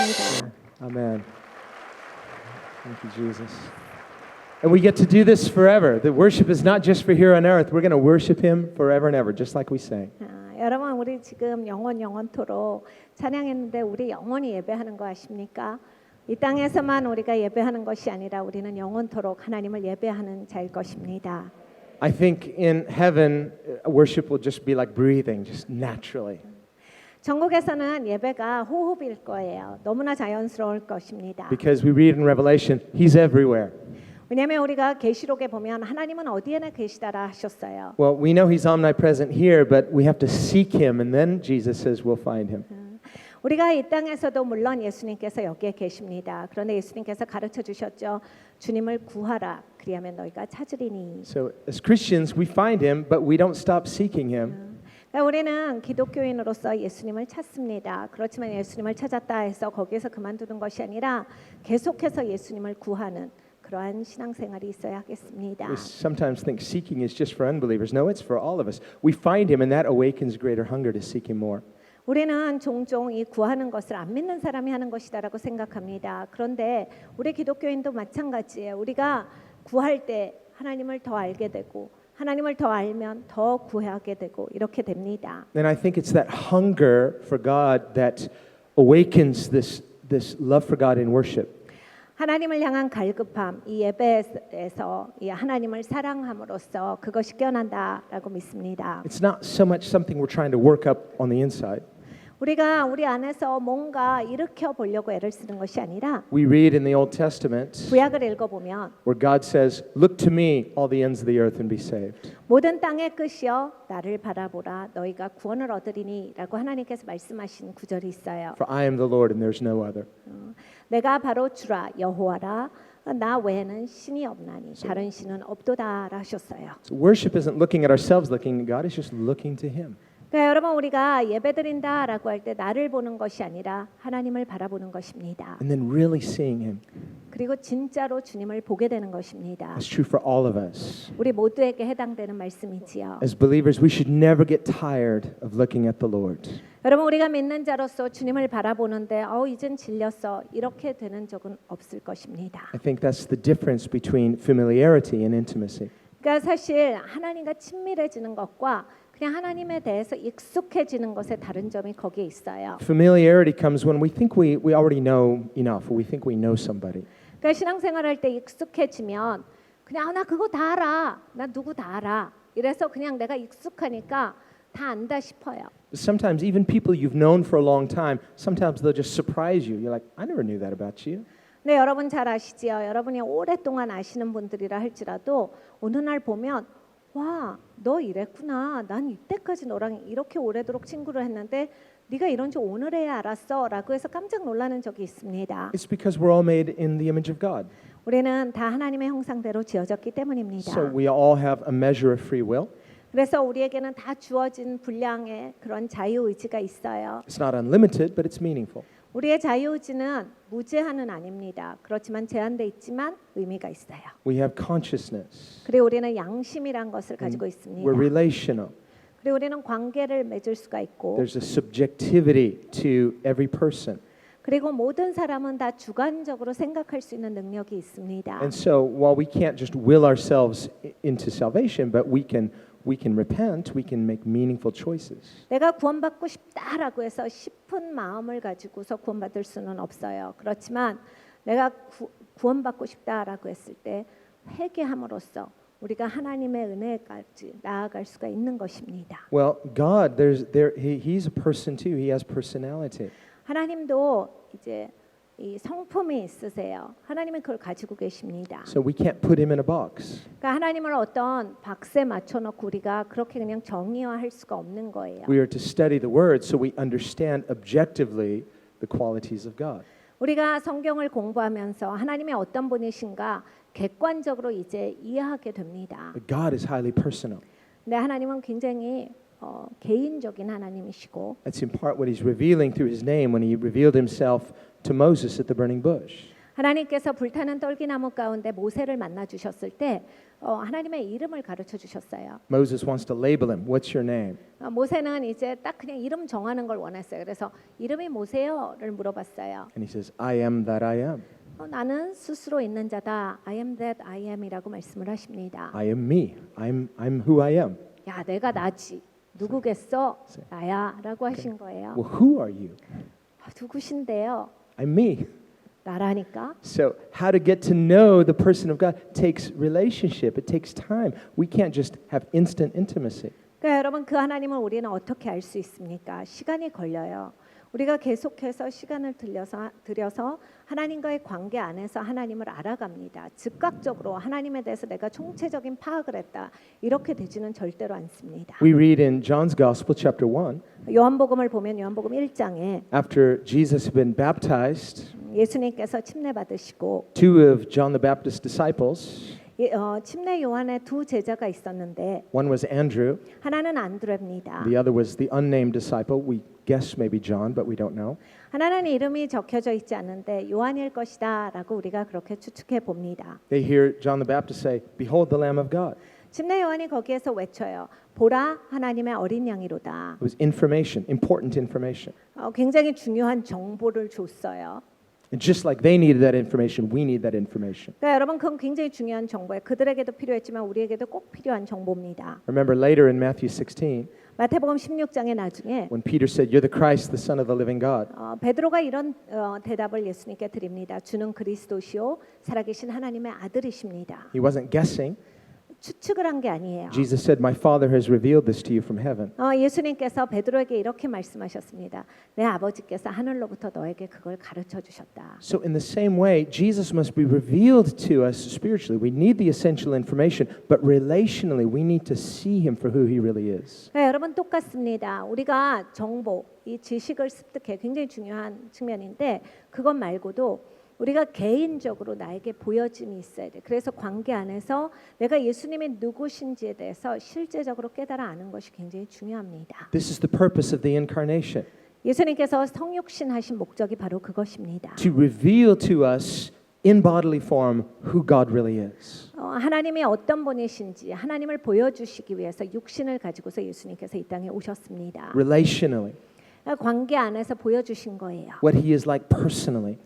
기도합니다. Amen. Thank you, Jesus. And we get to do this forever. The worship is not just for here on earth. We're going to worship Him forever and ever, just like we sang. 여러분 우리 지금 영원토록 찬양했는데 우리 영원히 예배하는 거 아십니까? 이 땅에서만 우리가 예배하는 것이 아니라 우리는 영원토록 하나님을 예배하는 자일 것입니다. I think in heaven, worship will just be like breathing, just naturally. 천국에서는 예배가 호흡일 거예요. 너무나 자연스러울 것입니다. Because we read in Revelation, He's everywhere. 왜냐하면 우리가 계시록에 보면 하나님은 어디에나 계시다라 하셨어요. Well, we know He's omnipresent here, but we have to seek Him, and then Jesus says we'll find Him. 우리가 이 땅에서도 물론 예수님께서 여기에 계십니다. 그런데 예수님께서 가르쳐 주셨죠. 주님을 구하라. 그리하면 너희가 찾으리니. So as Christians, we find Him, but we don't stop seeking Him. 그러니까 우리는 기독교인으로서 예수님을 찾습니다. 그렇지만 예수님을 찾았다 해서 거기에서 그만두는 것이 아니라 계속해서 예수님을 구하는 그러한 신앙생활이 있어야 하겠습니다. We sometimes think seeking is just for unbelievers. No, it's for all of us. We find Him, and that awakens greater hunger to seek Him more. 우리는 종종 이 구하는 것을 안 믿는 사람이 하는 것이다라고 생각합니다. 그런데 우리 기독교인도 마찬가지예요. 우리가 구할 때 하나님을 더 알게 되고 하나님을 더 알면 더 구하게 되고 이렇게 됩니다. And I think it's that hunger for God that awakens this love for God in worship. 하나님을 향한 갈급함, 이 예배에서 이 하나님을 사랑함으로써 그것이 깨어난다라고 믿습니다. It's not so much something we're trying to work up on the inside. 우리가 우리 안에서 뭔가 일으켜 보려고 애를 쓰는 것이 아니라 We read in the Old Testament 구약을 읽어보면 where God says, "Look to me, all the ends of the earth, and be saved." 모든 땅의 끝이여 나를 바라보라 너희가 구원을 얻으리니라고 하나님께서 말씀하신 구절이 있어요. For I am the Lord, and there's no other. 내가 바로 주라 여호와라 나 외에는 신이 없나니 다른 신은 없도다라 하셨어요. So worship isn't looking at ourselves, looking at God. It's just looking to Him. 그러니까 여러분 우리가 예배드린다라고 할 때 나를 보는 것이 아니라 하나님을 바라보는 것입니다. And then really seeing Him. 그리고 진짜로 주님을 보게 되는 것입니다. That's true for all of us. 우리 모두에게 해당되는 말씀이지요. As believers, we should never get tired of looking at the Lord. 여러분 우리가 믿는 자로서 주님을 바라보는데 이젠 질렸어 이렇게 되는 적은 없을 것입니다. I think that's the difference between familiarity and intimacy. 그러니까 사실 하나님과 친밀해지는 것과 그냥 하나님에 대해서 익숙해지는 것의 다른 점이 거기에 있어요. Familiarity comes when we think we already know enough, or we think we know somebody. 그러니까 신앙생활할 때 익숙해지면 그냥 나 그거 다 알아, 나 누구 다 알아. 이래서 그냥 내가 익숙하니까 다 안다 싶어요. But sometimes even people you've known for a long time, sometimes they'll just surprise you. You're like, I never knew that about you. 네, 여러분 잘 아시지요. 여러분이 오랫동안 아시는 분들이라 할지라도 어느 날 보면 와, 너 이랬구나. 난 이때까지 너랑 이렇게 오래도록 친구를 했는데 네가 이런 줄 오늘에야 알았어라고 해서 깜짝 놀라는 적이 있습니다. It's because we're all made in the image of God. 우리는 다 하나님의 형상대로 지어졌기 때문입니다. So we all have a measure of free will. 그래서 우리에게는 다 주어진 분량의 그런 자유 의지가 있어요. It's not unlimited, but it's meaningful. 우리의 자유 의지는 무제한은 아닙니다. 그렇지만 제한돼 있지만 의미가 있어요. We have consciousness. 그리고 우리는 양심이란 것을 가지고 있습니다. We're relational. 그리고 우리는 관계를 맺을 수가 있고 There's a subjectivity to every person. 그리고 모든 사람은 다 주관적으로 생각할 수 있는 능력이 있습니다. And so while we can't just will ourselves into salvation, but we can repent, we can make meaningful choices. 내가 구원받고 싶다라고 해서 싶은 마음을 가지고서 구원받을 수는 없어요. 그렇지만 내가 구원받고 싶다라고 했을 때 회개함으로써 우리가 하나님의 은혜까지 나아갈 수가 있는 것입니다. Well, God, He's a person too. He has personality. 하나님도 이제 이 성품이 있으세요. 하나님은 그걸 가지고 계십니다. So we can't put Him in a box. 그러니까 하나님을 어떤 박스에 맞춰놓고 우리가 그렇게 그냥 정의화할 수가 없는 거예요. We are to study the Word so we understand objectively the qualities of God. 우리가 성경을 공부하면서 하나님의 어떤 분이신가 객관적으로 이제 이해하게 됩니다. But God is highly personal. 근데 하나님은 굉장히 개인적인 하나님이시고 That's in part what He's revealing through His name when He revealed Himself to Moses at the burning bush. 하나님께서 불타는 떨기나무 가운데 모세를 만나 주셨을 때 하나님의 이름을 가르쳐 주셨어요. Moses wants to label him. What's your name? 모세는 이제 딱 그냥 이름 정하는 걸 원했어요. 그래서 이름이 뭐세요를 물어봤어요. And he says, I am that I am. 나는 스스로 있는 자다. I am that I am이라고 말씀을 하십니다. I am me. I'm who I am. 야, 내가 나지. 누구겠어? 나야라고 하신 거예요. Well, who are you? 누구신데요? I'm me. 나라니까. So, how to get to know the person of God takes relationship. It takes time. We can't just have instant intimacy. 그러니까 여러분 그 하나님을 우리는 어떻게 알 수 있습니까? 시간이 걸려요. 우리가 계속해서 시간을 들여서 하나님과의 관계 안에서 하나님을 알아갑니다. 즉각적으로 하나님에 대해서 내가 총체적인 파악을 했다. 이렇게 되지는 절대로 않습니다. We read in John's Gospel, chapter 1, 요한복음을 보면 요한복음 1장에 after Jesus had been baptized, 예수님께서 침례 받으시고 two of John the Baptist's disciples, 침례 요한의 두 제자가 있었는데 one was Andrew, 하나는 안드레입니다. the other was the unnamed disciple. We guess maybe John, but we don't know. 하나는 이름이 적혀져 있지 않는데 요한일 것이다라고 우리가 그렇게 추측해 봅니다. They hear John the Baptist say, "Behold the Lamb of God." 침례 요한이 거기에서 외쳐요. 보라 하나님의 어린 양이로다. It was information, important information. 굉장히 중요한 정보를 줬어요. And just like they needed that information, we need that information. 그러니까 여러분 그건 굉장히 중요한 정보예요. 그들에게도 필요했지만 우리에게도 꼭 필요한 정보입니다. Remember later in Matthew 16, 마태복음 16장에 나중에 when Peter said, "You're the Christ, the Son of the living God." 베드로가 이런 대답을 예수님께 드립니다. 주는 그리스도시요 살아계신 하나님의 아들이십니다. He wasn't guessing. 추측을 한 게 아니에요. Jesus said, "My Father has revealed this to you from heaven." 예수님께서 베드로에게 이렇게 말씀하셨습니다. 내 아버지께서 하늘로부터 너에게 그걸 가르쳐 주셨다. So in the same way, Jesus must be revealed to us spiritually. We need the essential information, but relationally, we need to see him for who he really is. 여러분 똑같습니다. 우리가 정보, 이 지식을 습득해 굉장히 중요한 측면인데 그것 말고도 우리가 개인적으로 나에게 보여짐이 있어야 돼. 그래서 관계 안에서 내가 예수님이 누구신지에 대해서 실제적으로 깨달아 아는 것이 굉장히 중요합니다. This is the purpose of the incarnation, 예수님께서 성육신 하신 목적이 바로 그것입니다. to reveal to us in bodily form who God really is. 하나님이 어떤 분이신지 하나님을 보여주시기 위해서 육신을 가지고서 예수님께서 이 땅에 오셨습니다. Relationally, 관계 안에서 보여주신 거예요. what he is like personally.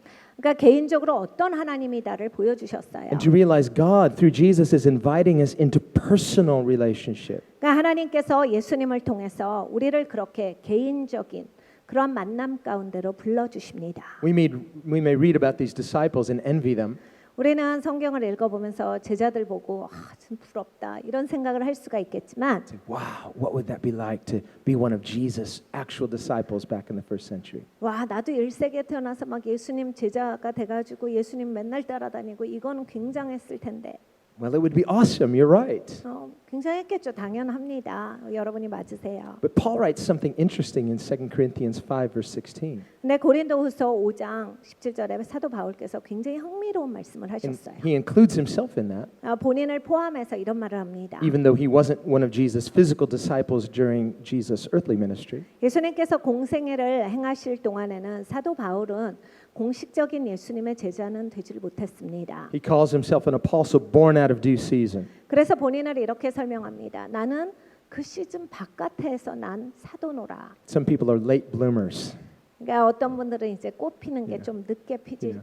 그러니까 개인적으로 어떤 하나님이다를 보여주셨어요. And to realize God through Jesus is inviting us into personal relationship. 그러니까 하나님께서 예수님을 통해서 우리를 그렇게 개인적인 그런 만남 가운데로 불러주십니다. We may read about these disciples and envy them. 우리는 성경을 읽어보면서 제자들 보고 참 부럽다 이런 생각을 할 수가 있겠지만 Wow, what would that be like to be one of Jesus' actual disciples back in the first century? 와 나도 1세기에 태어나서 막 예수님 제자가 돼가지고 예수님 맨날 따라다니고 이거는 굉장했을 텐데 Well, it would be awesome. You're right. 굉장했겠죠. 당연합니다. 여러분이 맞으세요. But Paul writes something interesting in 2 Corinthians 5, verse 16. 근데 고린도후서 5장 17절에 사도 바울께서 굉장히 흥미로운 말씀을 And 하셨어요. he includes himself in that, 본인을 포함해서 이런 말을 합니다. even though he wasn't one of Jesus' physical disciples during Jesus' earthly ministry. 예수님께서 공생애를 행하실 동안에는 사도 바울은 공식적인 예수님의 제자는 되지를 못했습니다. He calls himself an apostle born out of due season. 그래서 본인을 이렇게 설명합니다. 나는 그 시즌 바깥에서 난 사도노라. Some people are late bloomers. 그러니까 어떤 분들은 이제 꽃 피는 게 좀 늦게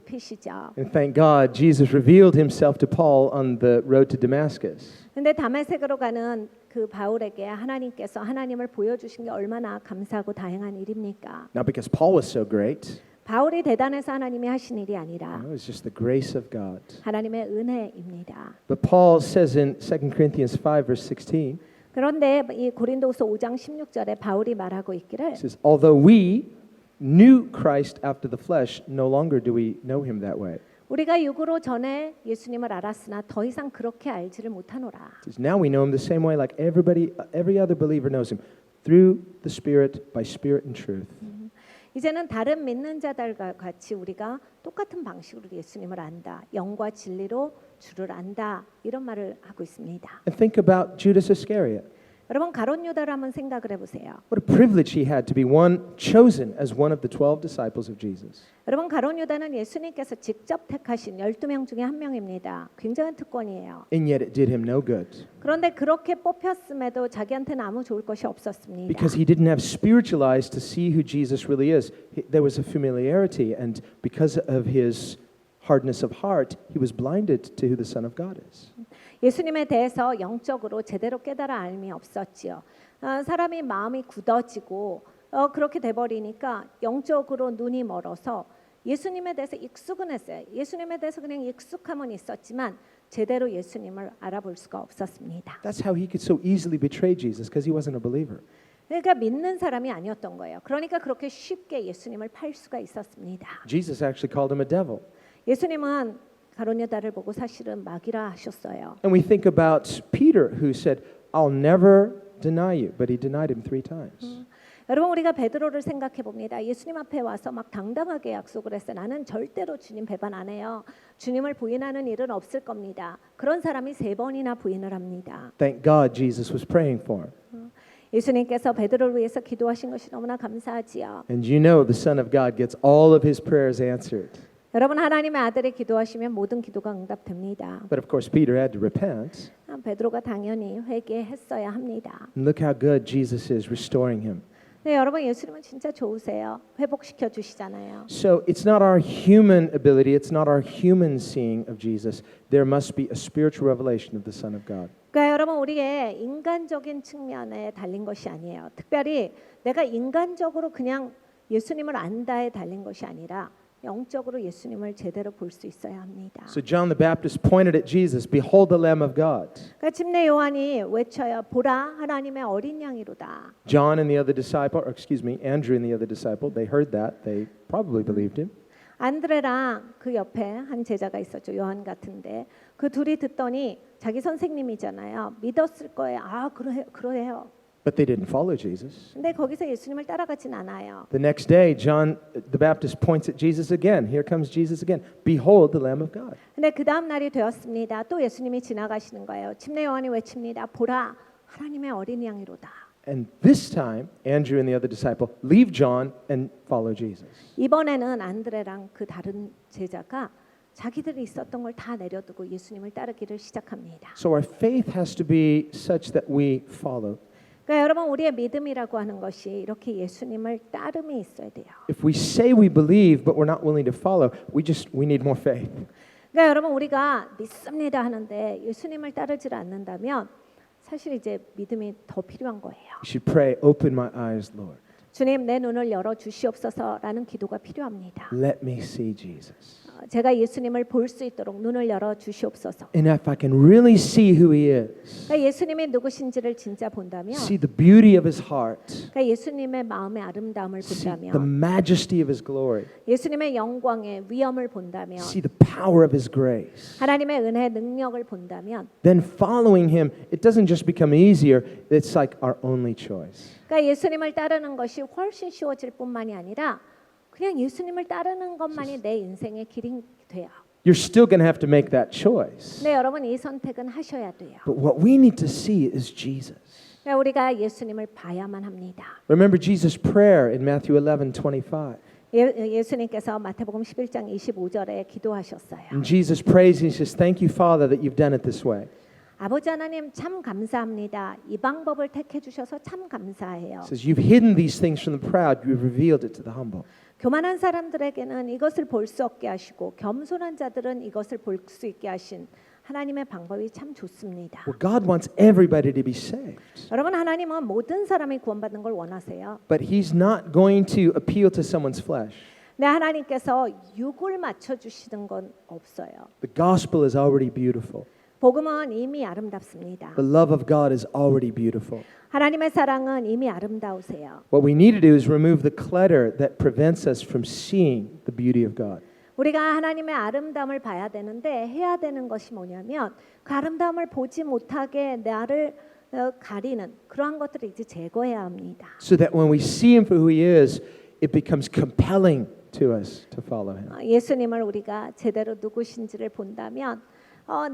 피시죠. And thank God Jesus revealed himself to Paul on the road to Damascus. 근데 다메섹으로 가는 그 바울에게 하나님께서 하나님을 보여주신 게 얼마나 감사하고 다행한 일입니까? Not because Paul was so great. 바울이 대단해서 하나님이 하신 일이 아니라 No, it's just the grace of God. 하나님의 은혜입니다. But Paul says in 2 Corinthians 5, verse 16, 그런데 이 고린도후서 5장 16절에 바울이 말하고 있기를 he says, although we knew Christ after the flesh, no longer do we know him that way. 우리가 육으로 전에 예수님을 알았으나 더 이상 그렇게 알지를 못하노라. He says, now we know him the same way like every other believer knows him, through the Spirit, by Spirit and truth. 이제는 다른 믿는 자들과 같이 우리가 똑같은 방식으로 예수님을 안다. 영과 진리로 주를 안다. 이런 말을 하고 있습니다. And think about Judas Iscariot. 여러분 가룟 유다를 한번 생각을 해보세요. What a privilege he had to be chosen as one of the 12 disciples of Jesus. 여러분 가룟 유다는 예수님께서 직접 택하신 12명 중에 한 명입니다. 굉장한 특권이에요. And yet it did him no good 그런데 그렇게 뽑혔음에도 자기한테는 아무 좋을 것이 없었습니다. because he didn't have spiritual eyes to see who Jesus really is. There was a familiarity, and because of his hardness of heart, he was blinded to who the Son of God is. 예수님에 대해서 영적으로 제대로 깨달아 알미 없었지요. 사람이 마음이 굳어지고 그렇게 돼버리니까 영적으로 눈이 멀어서 예수님에 대해서 익숙은 했어요. 예수님에 대해서 그냥 익숙함은 있었지만 제대로 예수님을 알아볼 수가 없었습니다. That's how he could so easily betray Jesus, because he wasn't a believer. 그러니까 믿는 사람이 아니었던 거예요. 그러니까 그렇게 쉽게 예수님을 팔 수가 있었습니다. Jesus actually called him a devil. 예수님은 가룟 유다를 보고 사실은 마귀라 하셨어요. And we think about Peter, who said, I'll never deny you, but he denied him 3 times. 여러분 우리가 베드로를 생각해 봅니다. 예수님 앞에 와서 막 당당하게 약속을 했어요. 나는 절대로 주님 배반 안 해요. 주님을 부인하는 일은 없을 겁니다. 그런 사람이 3번이나 부인을 합니다. Thank God Jesus was praying for him. 예수님께서 베드로를 위해서 기도하신 것이 너무나 감사하지요. And you know the Son of God gets all of his prayers answered. 여러분 하나님의 아들이 기도하시면 모든 기도가 응답됩니다. But of course Peter had to repent. 베드로가 당연히 회개했어야 합니다. And look how good Jesus is restoring him. 네, 여러분 예수님은 진짜 좋으세요. 회복시켜 주시잖아요. So it's not our human ability, it's not our human seeing of Jesus. There must be a spiritual revelation of the Son of God. 그러니까 여러분 우리의 인간적인 측면에 달린 것이 아니에요. 특별히 내가 인간적으로 그냥 예수님을 안다에 달린 것이 아니라 영적으로 예수님을 제대로 볼 수 있어야 합니다. So John the Baptist pointed at Jesus, behold the Lamb of God. 그러니까 침례 요한이 외쳐요. 보라 하나님의 어린 양이로다. John and the other disciple, or excuse me, Andrew and the other disciple, they heard that. They probably believed him. 안드레랑 그 옆에 한 제자가 있었죠. 요한 같은데 그 둘이 듣더니 자기 선생님이잖아요. 믿었을 거예요. 아 그래요. But they didn't follow Jesus. 근데 거기서 예수님을 따라가진 않아요. The next day, John the Baptist points at Jesus again. Here comes Jesus again. Behold the Lamb of God. 근데 그 다음 날이 되었습니다. 또 예수님이 지나가시는 거예요. 침례 요한이 외칩니다. 보라 하나님의 어린 양이로다. And this time, Andrew and the other disciple leave John and follow Jesus. 이번에는 안드레랑 그 다른 제자가 자기들이 있었던 걸 다 내려두고 예수님을 따르기를 시작합니다. So our faith has to be such that we follow. 그러니까 여러분 우리의 믿음이라고 하는 것이 이렇게 예수님을 따름이 있어야 돼요. If we say we believe but we're not willing to follow, we need more faith. 그러니까 여러분 우리가 믿습니다 하는데 예수님을 따르지 않는다면 사실 이제 믿음이 더 필요한 거예요. You should pray, open my eyes, Lord. 주님 내 눈을 열어 주시옵소서라는 기도가 필요합니다. Let me see Jesus. 제가 예수님을 볼 수 있도록 눈을 열어 주시옵소서. And if I can really see who he is, 그러니까 예수님이 누구신지를 진짜 본다면, see the beauty of his heart, 그러니까 예수님의 마음의 아름다움을 see the 본다면, majesty of his glory, 예수님의 영광의 위엄을 본다면, see the power of his grace, 하나님의 은혜 능력을 본다면, then following him, it doesn't just become easier, it's like our only choice. 그러니까 예수님을 따르는 것이 훨씬 쉬워질 뿐만이 아니라 그냥 예수님을 따르는 것만이 내 인생의 길이 돼요. You're still going to have to make that choice. 네, 여러분 이 선택은 하셔야 돼요. But what we need to see is Jesus. 그러니까 우리가 예수님을 봐야만 합니다. Remember Jesus' prayer in Matthew 11:25. 예수님께서 마태복음 11장 25절에 기도하셨어요. And Jesus prays and he says, "Thank you, Father, that you've done it this way." 아버지 하나님 참 감사합니다. 이 방법을 택해 주셔서 참 감사해요. He says, "You've hidden these things from the proud, you've revealed it to the humble." 교만한 사람들에게는 이것을 볼 수 없게 하시고 겸손한 자들은 이것을 볼 수 있게 하신 하나님의 방법이 참 좋습니다. Well, God wants everybody to be saved. 여러분 하나님은 모든 사람이 구원받는 걸 원하세요. But he's not going to appeal to someone's flesh. 네, 하나님께서 육을 맞춰 주시는 건 없어요. The gospel is already beautiful. 복음은 이미 아름답습니다. The love of God is already beautiful. 하나님의 사랑은 이미 아름다우세요. What we need to do is remove the clutter that prevents us from seeing the beauty of God. 우리가 하나님의 아름다움을 봐야 되는데 해야 되는 것이 뭐냐면 그 아름다움을 보지 못하게 나를 가리는 그러한 것들을 이제 제거해야 합니다. So that when we see him for who he is, it becomes compelling to us to follow him. 예수님을 우리가 제대로 누구신지를 본다면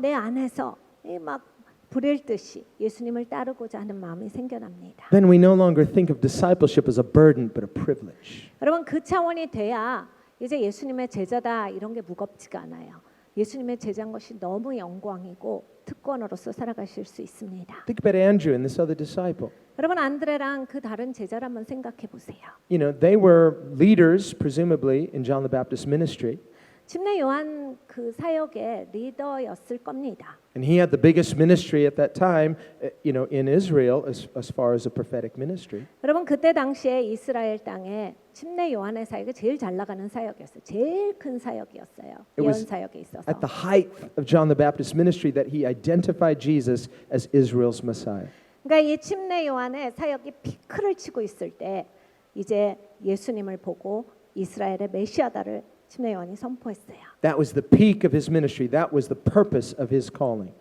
내 안에서 막 불일 듯이 예수님을 따르고자 하는 마음이 생겨납니다. Then we no longer think of discipleship as a burden but a privilege. 여러분 그 차원이 돼야 이제 예수님의 제자다 이런 게 무겁지가 않아요. 예수님의 제자인 것이 너무 영광이고 특권으로서 살아가실 수 있습니다. Think about Andrew and this other disciple. 여러분 안드레랑 그 다른 제자를 한번 생각해 보세요. You know, they were leaders, presumably, in John the Baptist's ministry. 침례 요한 그 사역의 리더였을 겁니다. And he had the biggest ministry at that time, you know, in Israel as far as a prophetic ministry. 여러분 그때 당시에 이스라엘 땅에 침례 요한의 사역이 제일 잘 나가는 사역이었어요. 제일 큰 사역이었어요. It 예언 was 사역에 있어서. At the height of John the Baptist's ministry that he identified Jesus as Israel's Messiah. 그러니까 이 침례 요한의 사역이 피크를 치고 있을 때 이제 예수님을 보고 이스라엘의 메시아다를 침례 요한이 선포했어요. That was the peak of his ministry. That was the purpose of his calling.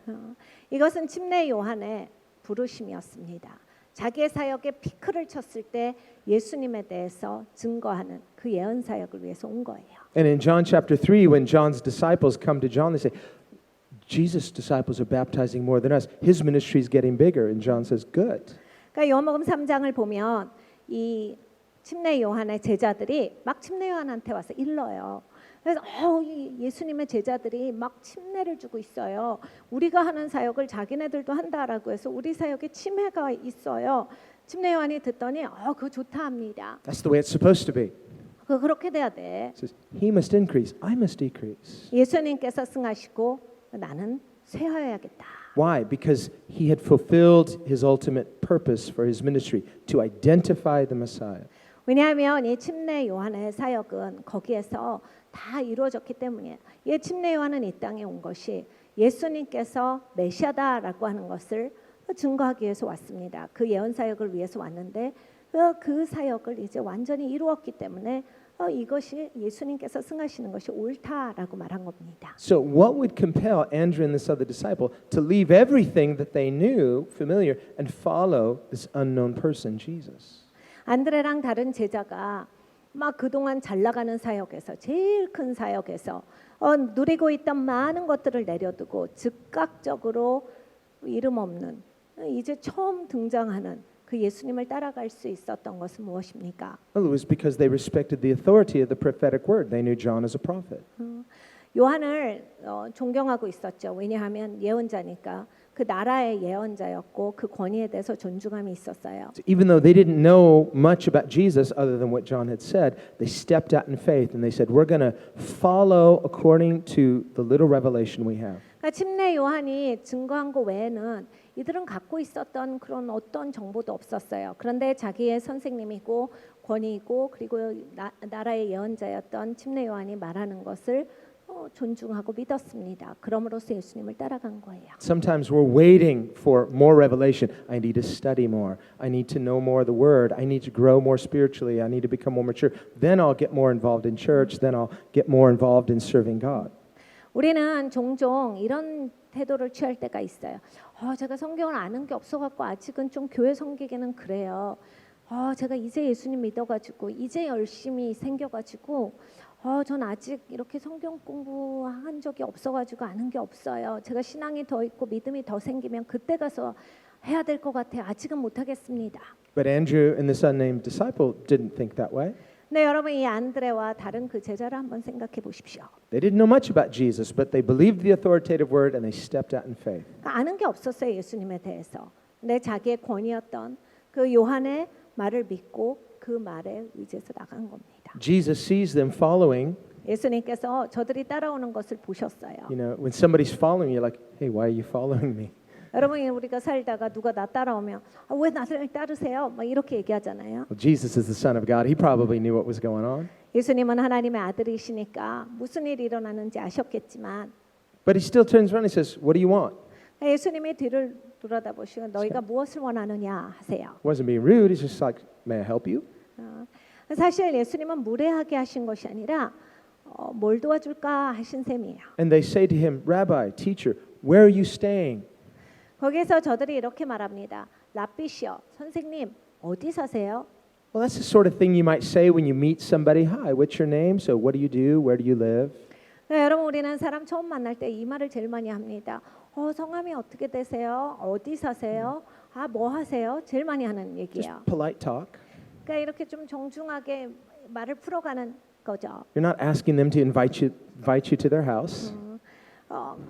이것은 침례 요한의 부르심이었습니다. 자기의 사역에 피크를 쳤을 때 예수님에 대해서 증거하는 그 예언 사역을 위해서 온 거예요. And in John chapter 3, when John's disciples come to John, they say, Jesus' disciples are baptizing more than us. His ministry is getting bigger. And John says, good. 그러니까 요한복음 3장을 보면 이 침례 요한의 제자들이 막 침례 요한한테 와서 일러요. 그래서 이 예수님의 제자들이 막 침례를 주고 있어요. 우리가 하는 사역을 자기네들도 한다라고 해서 우리 사역에 침해가 있어요. 침례 요한이 듣더니 그거 좋다 합니다. That's the way it's supposed to be. 그렇게 돼야 돼. He says, he must increase, I must decrease. 예수님께서 승하시고 나는 쇠하여야겠다. Why? Because he had fulfilled his ultimate purpose for his ministry, to identify the Messiah. 왜냐하면 이 침례 요한의 사역은 거기에서 다 이루어졌기 때문이에요. 이 침례 요한은 이 땅에 온 것이 예수님께서 메시아다라고 하는 것을 증거하기 위해서 왔습니다. 그 예언 사역을 위해서 왔는데 그 사역을 이제 완전히 이루었기 때문에 이것이 예수님께서 승하시는 것이 옳다라고 말한 겁니다. So what would compel Andrew and this other disciple to leave everything that they knew familiar and follow this unknown person, Jesus? 안드레랑 다른 제자가 막 그동안 잘 나가는 사역에서 제일 큰 사역에서 누리고 있던 많은 것들을 내려두고 즉각적으로 이름 없는 이제 처음 등장하는 그 예수님을 따라갈 수 있었던 것은 무엇입니까? Well, it was because they respected the authority of the prophetic word. They knew John as a prophet. 요한을 존경하고 있었죠. 왜냐하면 예언자니까 그 나라의 예언자였고 그 권위에 대해서 존중함이 있었어요. So even though they didn't know much about Jesus other than what John had said, they stepped out in faith and they said, we're going to follow according to the little revelation we have. 그러니까 침례 요한이 증거한 것 외에는 이들은 갖고 있었던 그런 어떤 정보도 없었어요. 그런데 자기의 선생님이고 권위이고 그리고 나라의 예언자였던 침례 요한이 말하는 것을 존중하고 믿었습니다. 그럼으로써 예수님을 따라간 거예요. Sometimes we're waiting for more revelation. I need to study more. I need to know more of the word. I need to grow more spiritually. I need to become more mature. Then I'll get more involved in church. Then I'll get more involved in serving God. 우리는 종종 이런 태도를 취할 때가 있어요. 제가 성경을 아는 게 없어갖고 아직은 좀 교회 섬기기는 그래요. 제가 이제 예수님 믿어가지고 이제 열심히 생겨가지고 전 아직 이렇게 성경 공부한 적이 없어가지고 아는 게 없어요. 제가 신앙이 더 있고 믿음이 더 생기면 그때 가서 해야 될 것 같아요. 아직은 못하겠습니다. But Andrew and this unnamed disciple didn't think that way. 네, 여러분 이 안드레와 다른 그 제자를 한번 생각해 보십시오. They didn't know much about Jesus, but they believed the authoritative word and they stepped out in faith. 아는 게 없었어요. 예수님에 대해서. 근데 자기의 권위였던 그 요한의 말을 믿고 그 말에 의지해서 나간 겁니다. Jesus sees them following. 예수님께서 저들이 따라오는 것을 보셨어요. You know, when somebody's following you, you're like, hey, why are you following me? 여러분 우리가 살다가 누가 나 따라오면 왜 나를 따르세요? 막 이렇게 얘기하잖아요. Well, Jesus is the Son of God. He probably knew what was going on. 예수님은 하나님의 아들이시니까 무슨 일이 일어나는지 아셨겠지만 But he still turns around and says, what do you want? 예수님이 뒤를 돌아다보시고 너희가 무엇을 원하느냐 하세요. He wasn't being rude. He's just like, may I help you? 사실 예수님은 무례하게 하신 것이 아니라 뭘 도와줄까 하신 셈이에요. And they say to him, Rabbi, teacher, where are you staying? 거기서 저들이 이렇게 말합니다. 라비시여, 선생님 어디 사세요? Well, that's the sort of thing you might say when you meet somebody. Hi, what's your name? So what do you do? Where do you live? 그러니까 여러분 우리는 사람 처음 만날 때 이 말을 제일 많이 합니다. 성함이 어떻게 되세요? 어디 사세요? 뭐 하세요? 제일 많이 하는 Just 얘기예요. polite talk. 그러니까 이렇게 좀 정중하게 말을 풀어가는 거죠. You're not asking them to invite you to their house.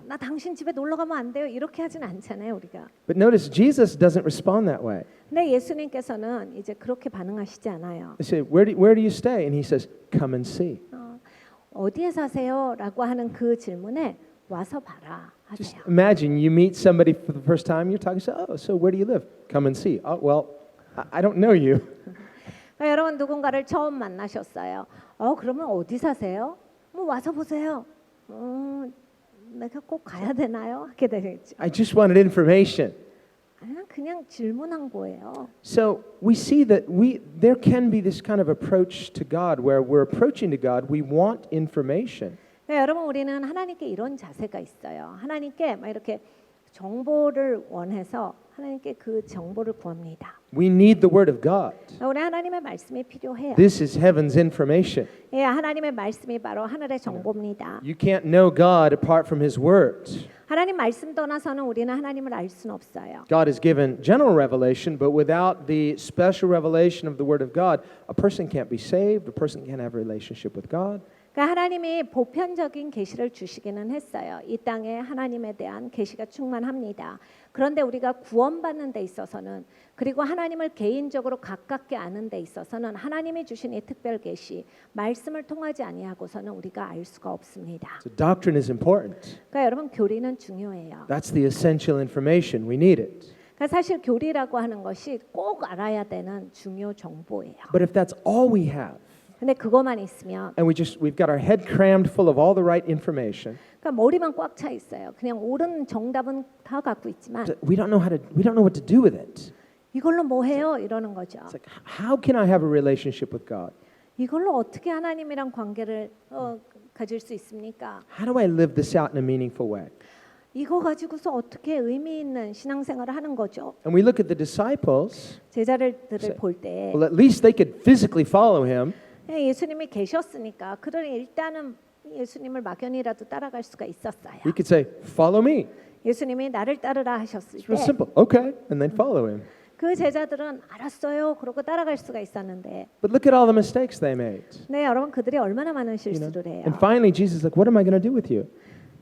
나 당신 집에 놀러 가면 안 돼요? 이렇게 하진 않잖아요, 우리가. But notice Jesus doesn't respond that way. 근데 예수님께서는 이제 그렇게 반응하시지 않아요. They say, where do you stay? And he says, come and see. 어디에 사세요? 라고 하는 그 질문에 와서 봐라 Just 하세요. imagine you meet somebody for the first time, you're talking, so where do you live? Come and see. Oh, well, I don't know you. 그러니까 여러분 누군가를 처음 만나셨어요. 그러면 어디 사세요? 뭐 와서 보세요. 내가 꼭 가야 되나요? 하게 되겠죠. I just wanted information. 그냥 질문한 거예요. So we see that there can be this kind of approach to God where we're approaching to God, we want information. 그러니까 여러분 우리는 하나님께 이런 자세가 있어요. 하나님께 막 이렇게 정보를 원해서 하나님께 그 정보를 구합니다. We need the Word of God. 우리 하나님의 말씀이 필요해요. This is heaven's information. 예, 하나님의 말씀이 바로 하늘의 정보입니다. You can't know God apart from His Word. 하나님 말씀 떠나서는 우리는 하나님을 알 수는 없어요. God has given general revelation, but without the special revelation of the Word of God, a person can't be saved, a person can't have a relationship with God. 그러니까 하나님이 보편적인 계시를 주시기는 했어요. 이 땅에 하나님에 대한 계시가 충만합니다. 그런데 우리가 구원받는 데 있어서는 그리고 하나님을 개인적으로 가깝게 아는 데 있어서는 하나님이 주신 이 특별 계시 말씀을 통하지 아니하고서는 우리가 알 수가 없습니다. So doctrine is important. 그러니까 여러분 교리는 중요해요. That's the essential information. We need it. 그러니까 사실 교리라고 하는 것이 꼭 알아야 되는 중요 정보예요. But if that's all we have, 근데 그것만 있으면 and we've got our head crammed full of all the right information, 그러니까 머리만 꽉 차 있어요. 그냥 옳은 정답은 다 갖고 있지만 we don't know what to do with it. 이걸로 뭐 해요? 이러는 거죠. It's like, how can I have a relationship with God? 이걸로 어떻게 하나님이랑 관계를 가질 수 있습니까? How do I live this out in a meaningful way? 이거 가지고서 어떻게 의미 있는 신앙생활을 하는 거죠? And we look at the disciples. 제자들을 볼 때 Well, at least they could physically follow him. 예수님이 계셨으니까 그들은 일단은 예수님을 막연히라도 따라갈 수가 있었어요. We could say, follow me. 예수님이 나를 따르라 하셨을 It's real 때 simple. Okay, and then follow him. 그 제자들은 알았어요. 그러고 따라갈 수가 있었는데 But look at all the mistakes they made. 네, 여러분 그들이 얼마나 많은 You know? 실수를 해요. And finally, Jesus is like, what am I going to do with you?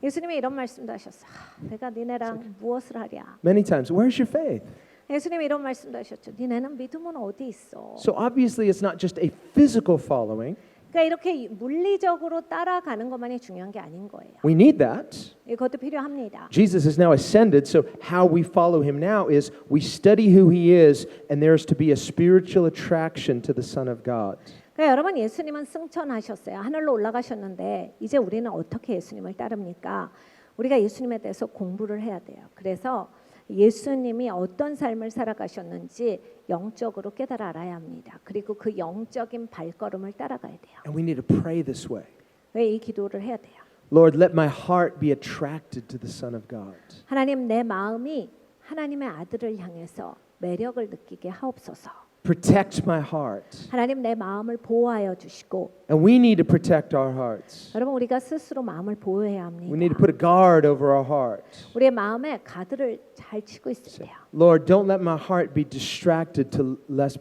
예수님이 이런 말씀도 하셨어. 내가 니네랑 무엇을 하랴. Many times, where's your faith? 예수님이 이런 말씀도 하셨죠. 니네는 믿음은 어디 있어? So obviously, it's not just a physical following. 그러니까 이렇게 물리적으로 따라가는 것만이 중요한 게 아닌 거예요. We need that. 이것도 필요합니다. Jesus is now ascended, so how we follow him now is we study who he is, and there's to be a spiritual attraction to the Son of God. 그러니까 여러분 예수님은 승천하셨어요. 하늘로 올라가셨는데 이제 우리는 어떻게 예수님을 따릅니까? 우리가 예수님에 대해서 공부를 해야 돼요. 그래서 예수님이 어떤 삶을 살아가셨는지 영적으로 깨달아 알아야 합니다. 그리고 그 영적인 발걸음을 따라가야 돼요. And we need to pray this way. 왜 이 기도를 해야 돼요? Lord, let my heart be attracted to the Son of God. 하나님 내 마음이 하나님의 아들을 향해서 매력을 느끼게 하옵소서. Protect my heart. 하나님 내 마음을 보호하여 주시고 And we need to protect our hearts. 여러분 우리가 스스로 마음을 보호해야 We 합니다. need to put a guard over our heart. 우리의 마음에 가드를 잘 치고 있어야 돼요. Lord, don't let my heart be distracted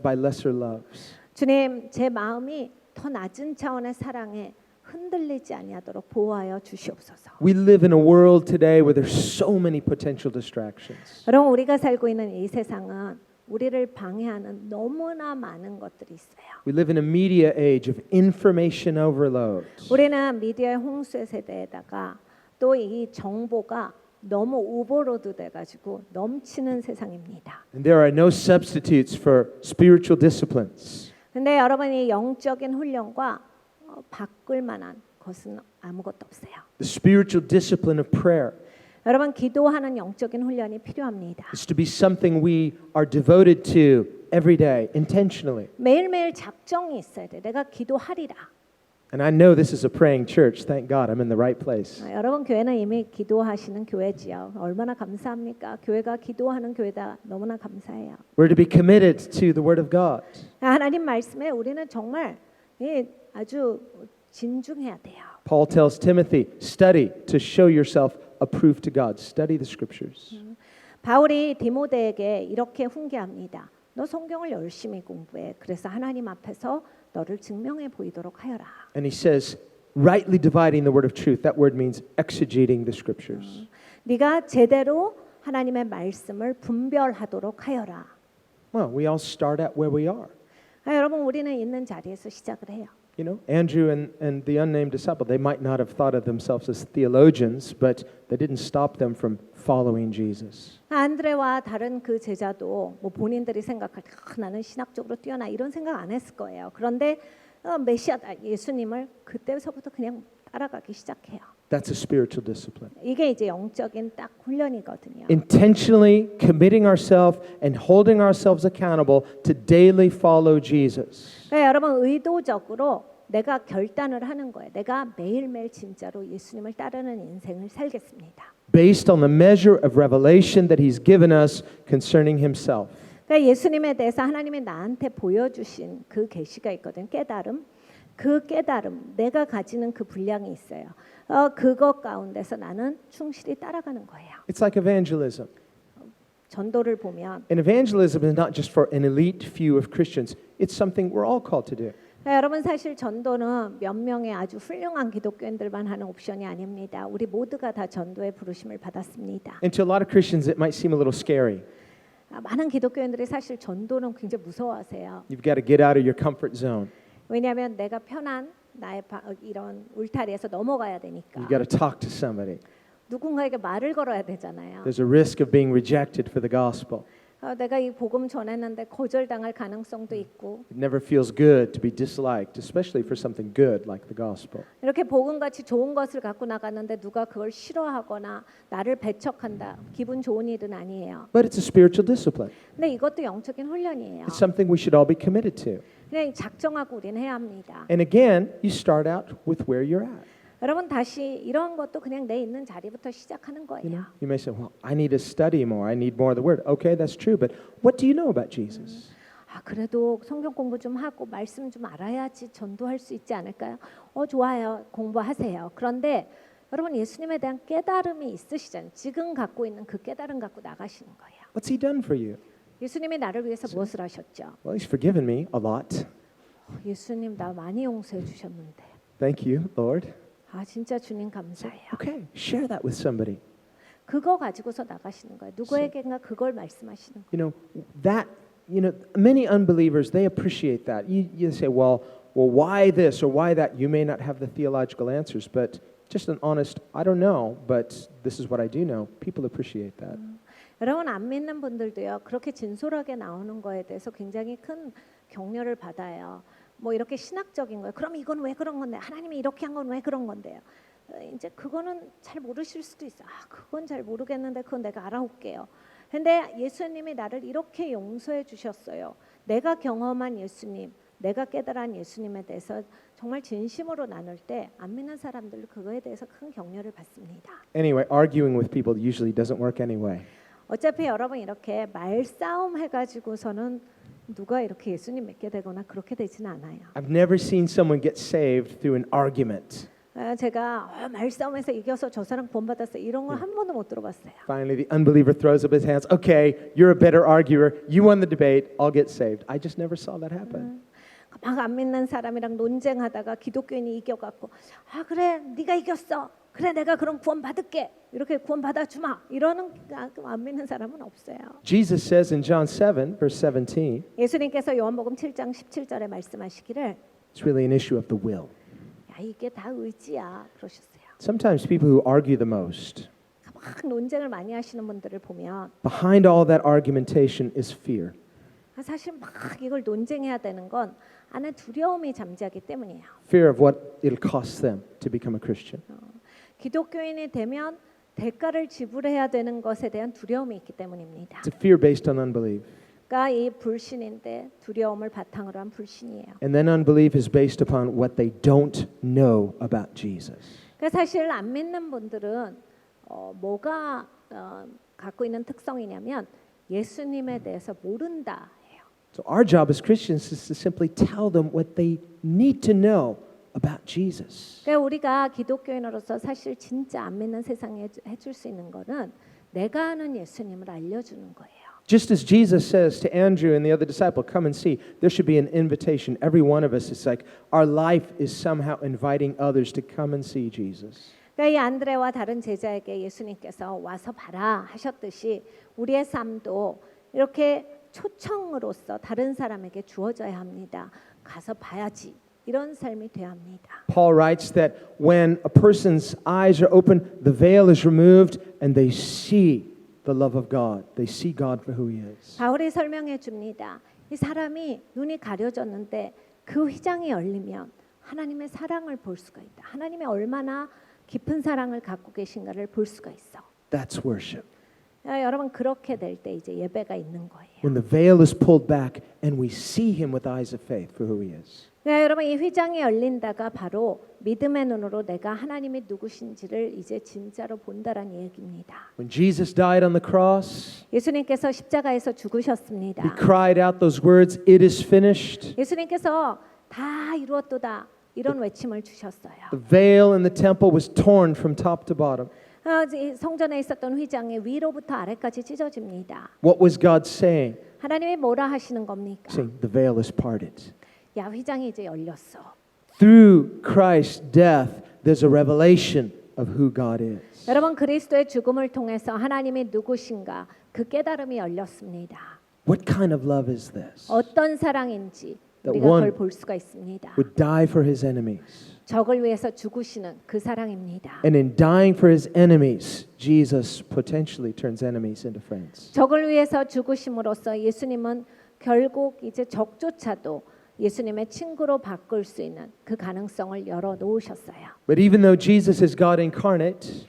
by lesser loves. 주님 제 마음이 더 낮은 차원의 사랑에 흔들리지 아니하도록 보호하여 주시옵소서. We live in a world today where there's so many potential distractions. 여러분 우리가 살고 있는 이 세상은 우리를 방해하는 너무나 많은 것들이 있어요. We live in a media age of information overload. 우리는 미디어의 홍수의 세대에다가 또 이 정보가 너무 오버로드 돼가지고 넘치는 세상입니다. And there are no substitutes for spiritual disciplines. 근데 여러분이 영적인 훈련과 바꿀 만한 것은 아무것도 없어요. The spiritual discipline of prayer 여러분 기도하는 영적인 훈련이 필요합니다. is to be something we are devoted to every day, intentionally. 매일매일 작정이 있어야 돼. 내가 기도하리라. And I know this is a praying church. Thank God I'm in the right place. 여러분 교회는 이미 기도하시는 교회지요. 얼마나 감사합니까? 교회가 기도하는 교회다. 너무나 감사해요. We're to be committed to the Word of God. 하나님 말씀에 우리는 정말 아주 진중해야 돼요. Paul tells Timothy, study to show yourself approved to God. Study the scriptures. 바울이 디모데에게 이렇게 훈계합니다. 너 성경을 열심히 공부해. 그래서 하나님 앞에서 너를 증명해 보이도록 하여라. And he says, rightly dividing the word of truth. That word means exegeting the scriptures. 네가 제대로 하나님의 말씀을 분별하도록 하여라. Well, we all start at where we are. 여러분 우리는 있는 자리에서 시작을 해요. You know, Andrew and the unnamed disciple, they might not have thought of themselves as theologians, but that didn't stop them from following Jesus. 안드레와 다른 그 제자도 뭐 본인들이 생각할 때 나는 신학적으로 뛰어나 이런 생각 안 했을 거예요. 그런데 메시아다 예수님을 그때서부터 그냥 따라가기 시작해요. That's a spiritual discipline. 이게 이제 영적인 딱 훈련이거든요. Intentionally committing ourselves and holding ourselves accountable to daily follow Jesus. 그러니까 여러분 의도적으로 내가 결단을 하는 거예요. 내가 매일매일 진짜로 예수님을 따르는 인생을 살겠습니다. Based on the measure of revelation that He's given us concerning Himself. 그러니까 예수님에 대해서 하나님이 나한테 보여주신 그 계시가 있거든. 깨달음. 그 깨달음, 내가 가지는 그 분량이 있어요. 그것 가운데서 나는 충실히 따라가는 거예요. It's like evangelism. 전도를 보면 And evangelism is not just for an elite few of Christians. It's something we're all called to do. 여러분 사실 전도는 몇 명의 아주 훌륭한 기독교인들만 하는 옵션이 아닙니다. 우리 모두가 다 전도의 부르심을 받았습니다. And to a lot of Christians, it might seem a little scary. 많은 기독교인들이 사실 전도는 굉장히 무서워하세요. You've got to get out of your comfort zone. 왜냐하면 내가 편한 나의 이런 울타리에서 넘어가야 되니까. You've got to talk to somebody. 누군가에게 말을 걸어야 되잖아요. There's a risk of being rejected for the gospel. 내가 이 복음 전했는데 거절당할 가능성도 있고. It never feels good to be disliked, especially for something good like the gospel. 이렇게 복음같이 좋은 것을 갖고 나갔는데 누가 그걸 싫어하거나 나를 배척한다. 기분 좋은 일은 아니에요. But it's a spiritual discipline. 근데 이것도 영적인 훈련이에요. It's something we should all be committed to. 그냥 작정하고 우리는 해야 합니다. And again, you start out with where you're at. 여러분 다시 이런 것도 그냥 내 있는 자리부터 시작하는 You 거예요. know, you may say, "Well, I need to study more. I need more of the word." Okay, that's true, but what do you know about Jesus? 그래도 성경 공부 좀 하고 말씀 좀 알아야지 전도할 수 있지 않을까요? 좋아요. 공부하세요. 그런데 여러분 예수님에 대한 깨달음이 있으시잖아요. 지금 갖고 있는 그 깨달음 갖고 나가시는 거예요. What's He done for you? 예수님이 나를 위해서 무엇을 하셨죠? Well, He's forgiven me a lot. 예수님 나 많이 용서해 주셨는데. Thank you, Lord. 진짜 주님 감사해요. Okay, share that with somebody. 그거 가지고서 나가시는 거예요. 누구에게나 그걸 말씀하시는 거예요. Many unbelievers, they appreciate that. You say, well, why this or why that? You may not have the theological answers, but just an honest, I don't know, but this is what I do know. People appreciate that. 여러분 안 믿는 분들도요. 그렇게 진솔하게 나오는 거에 대해서 굉장히 큰 격려를 받아요. 뭐 이렇게 신학적인 거예요. 그럼 이건 왜 그런 건데? 하나님이 이렇게 한 건 왜 그런 건데요? 이제 그거는 잘 모르실 수도 있어요. 그건 잘 모르겠는데 그건 내가 알아올게요. 근데 예수님이 나를 이렇게 용서해 주셨어요. 내가 경험한 예수님, 내가 깨달은 예수님에 대해서 정말 진심으로 나눌 때 안 믿는 사람들 그거에 대해서 큰 격려를 받습니다. Anyway, arguing with people usually doesn't work anyway. 어차피 여러분 이렇게 말싸움 해가지고서는 누가 이렇게 예수님 믿게 되거나 그렇게 되지는 않아요. I've never seen someone get saved through an argument. 제가 말싸움에서 이겨서 저 사람 구원받았어요. 이런 걸 한 번도 못 들어봤어요. Finally, the unbeliever throws up his hands. Okay, you're a better arguer. You won the debate. I'll get saved. I just never saw that happen. 막 안 믿는 사람이랑 논쟁하다가 기독교인이 이겨갖고 그래 네가 이겼어. 그래 내가 그럼 구원 받을게. 이렇게 구원 받아주마. 이러는 안 믿는 사람은 없어요. Jesus says in John 7, verse 17, 예수님께서 요한복음 7장 17절에 말씀하시기를 it's really an issue of the will. 이게 다 의지야 그러셨어요. Sometimes people who argue the most, 막 논쟁을 많이 하시는 분들을 보면 behind all that argumentation is fear. 사실 막 이걸 논쟁해야 되는 건 안에 두려움이 잠재하기 때문이에요. Fear of what it'll cost them to become a Christian. 기독교인이 되면 대가를 지불해야 되는 것에 대한 두려움이 있기 때문입니다. It's a fear based on unbelief. 그러니까 이 불신인데 두려움을 바탕으로 한 불신이에요. And then unbelief is based upon what they don't know about Jesus. 그러니까 사실 안 믿는 분들은 뭐가 갖고 있는 특성이냐면 예수님에 대해서 모른다 해요. So our job as Christians is to simply tell them what they need to know about Jesus. 그러니까 우리가 기독교인으로서 사실 진짜 안 믿는 세상에 해줄 수 있는 거는 내가 아는 예수님을 알려주는 거예요. Just as Jesus says to Andrew and the other disciple, come and see, there should be an invitation. Every one of us, it's like our life is somehow inviting others to come and see Jesus. 그러니까 이 안드레와 다른 제자에게 예수님께서 와서 봐라 하셨듯이 우리의 삶도 이렇게 초청으로서 다른 사람에게 주어져야 합니다. 가서 봐야지. 이런 삶이 되어야 합니다. Paul writes that when a person's eyes are open, the veil is removed and they see the love of God. They see God for who He is. 바울이 설명해 줍니다. 이 사람이 눈이 가려졌는데 그 휘장이 열리면 하나님의 사랑을 볼 수가 있다. 하나님의 얼마나 깊은 사랑을 갖고 계신가를 볼 수가 있어. That's worship. 여러분 그렇게 될 때 이제 예배가 있는 거예요. When the veil is pulled back and we see Him with eyes of faith for who He is. 여러분 이 휘장이 열린다가 바로 믿음의 눈으로 내가 하나님이 누구신지를 이제 진짜로 본다란 얘기입니다. When Jesus died on the cross, 예수님께서 십자가에서 죽으셨습니다. He cried out those words, "It is finished." 예수님께서 다 이루었도다 이런 외침을 주셨어요. The veil in the temple was torn from top to bottom. 성전에 있었던 휘장이 위로부터 아래까지 찢어집니다. What was God saying? 하나님이 뭐라 하시는 겁니까? Saying, the veil is parted. 야, 휘장이 이제 열렸어. Through Christ's death, there's a revelation of who God is. 여러분 그리스도의 죽음을 통해서 하나님이 누구신가 그 깨달음이 열렸습니다. What kind of love is this? 어떤 사랑인지 That 우리가 one 그걸 볼 수가 있습니다. would die for his enemies. 적을 위해서 죽으시는 그 사랑입니다. And in dying for his enemies, Jesus potentially turns enemies into friends. 적을 위해서 죽으심으로써 예수님은 결국 이제 적조차도 예수님의 친구로 바꿀 수 있는 그 가능성을 열어 놓으셨어요. But even though Jesus is God incarnate,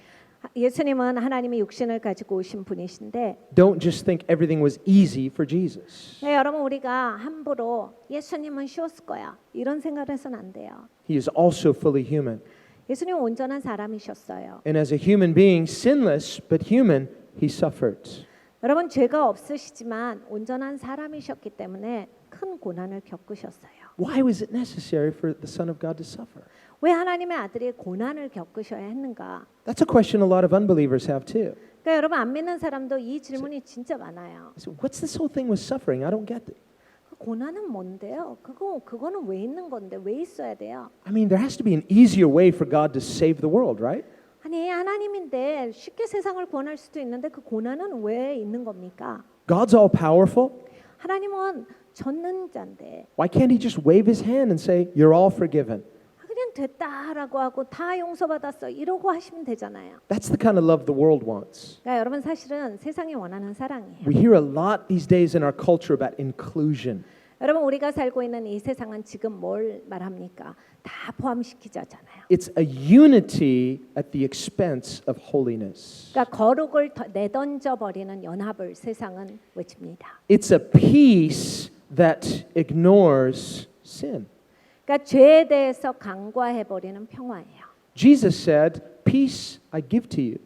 예수님은 하나님의 육신을 가지고 오신 분이신데 don't just think everything was easy for Jesus. 네, 여러분 우리가 함부로 예수님은 쉬웠을 거야 이런 생각을 해서는 안 돼요. He is also fully human. 예수님은 온전한 사람이셨어요. And as a human being, sinless but human, he suffered. 여러분 죄가 없으시지만 온전한 사람이셨기 때문에 큰 고난을 겪으셨어요. Why was it necessary for the Son of God to suffer? 왜 하나님의 아들이 고난을 겪으셔야 했는가? That's a question a lot of unbelievers have too. 그러니까 여러분 안 믿는 사람도 이 질문이 진짜 많아요. So what's this whole thing with suffering? I don't get it. 그 고난은 뭔데요? 그거는 왜 있는 건데 왜 있어야 돼요? I mean, there has to be an easier way for God to save the world, right? 아니 하나님인데 쉽게 세상을 구원할 수도 있는데 그 고난은 왜 있는 겁니까? God's all powerful. 하나님은 전능자인데 Why can't he just wave his hand and say, "You're all forgiven"? 그냥 됐다라고 하고 다 용서받았어 이러고 하시면 되잖아요. That's the kind of love the world wants. 그러니까 여러분 사실은 세상이 원하는 사랑이에요. We hear a lot these days in our culture about inclusion. 여러분 우리가 살고 있는 이 세상은 지금 뭘 말합니까? 다 포함시키자잖아요. It's a unity at the expense of holiness. 그러니까 거룩을 내던져 버리는 연합을 세상은 외칩니다. It's a peace that ignores sin. 그러니까 죄에 대해서 간과해 버리는 평화예요. Jesus said, "Peace I give to you."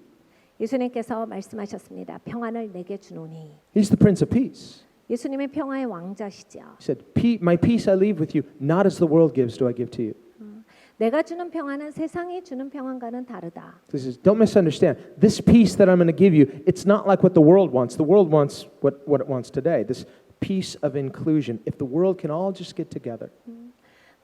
예수님께서 말씀하셨습니다. 평안을 내게 주노니. He's the Prince of Peace. 예수님의 평화의 왕자시죠. He said, "My peace I leave with you, not as the world gives do I give to you." 내가 주는 평안은 세상이 주는 평안과는 다르다. He says, "Don't misunderstand. This peace that I'm going to give you, it's not like what the world wants. The world wants what it wants today. This peace of inclusion. If the world can all just get together."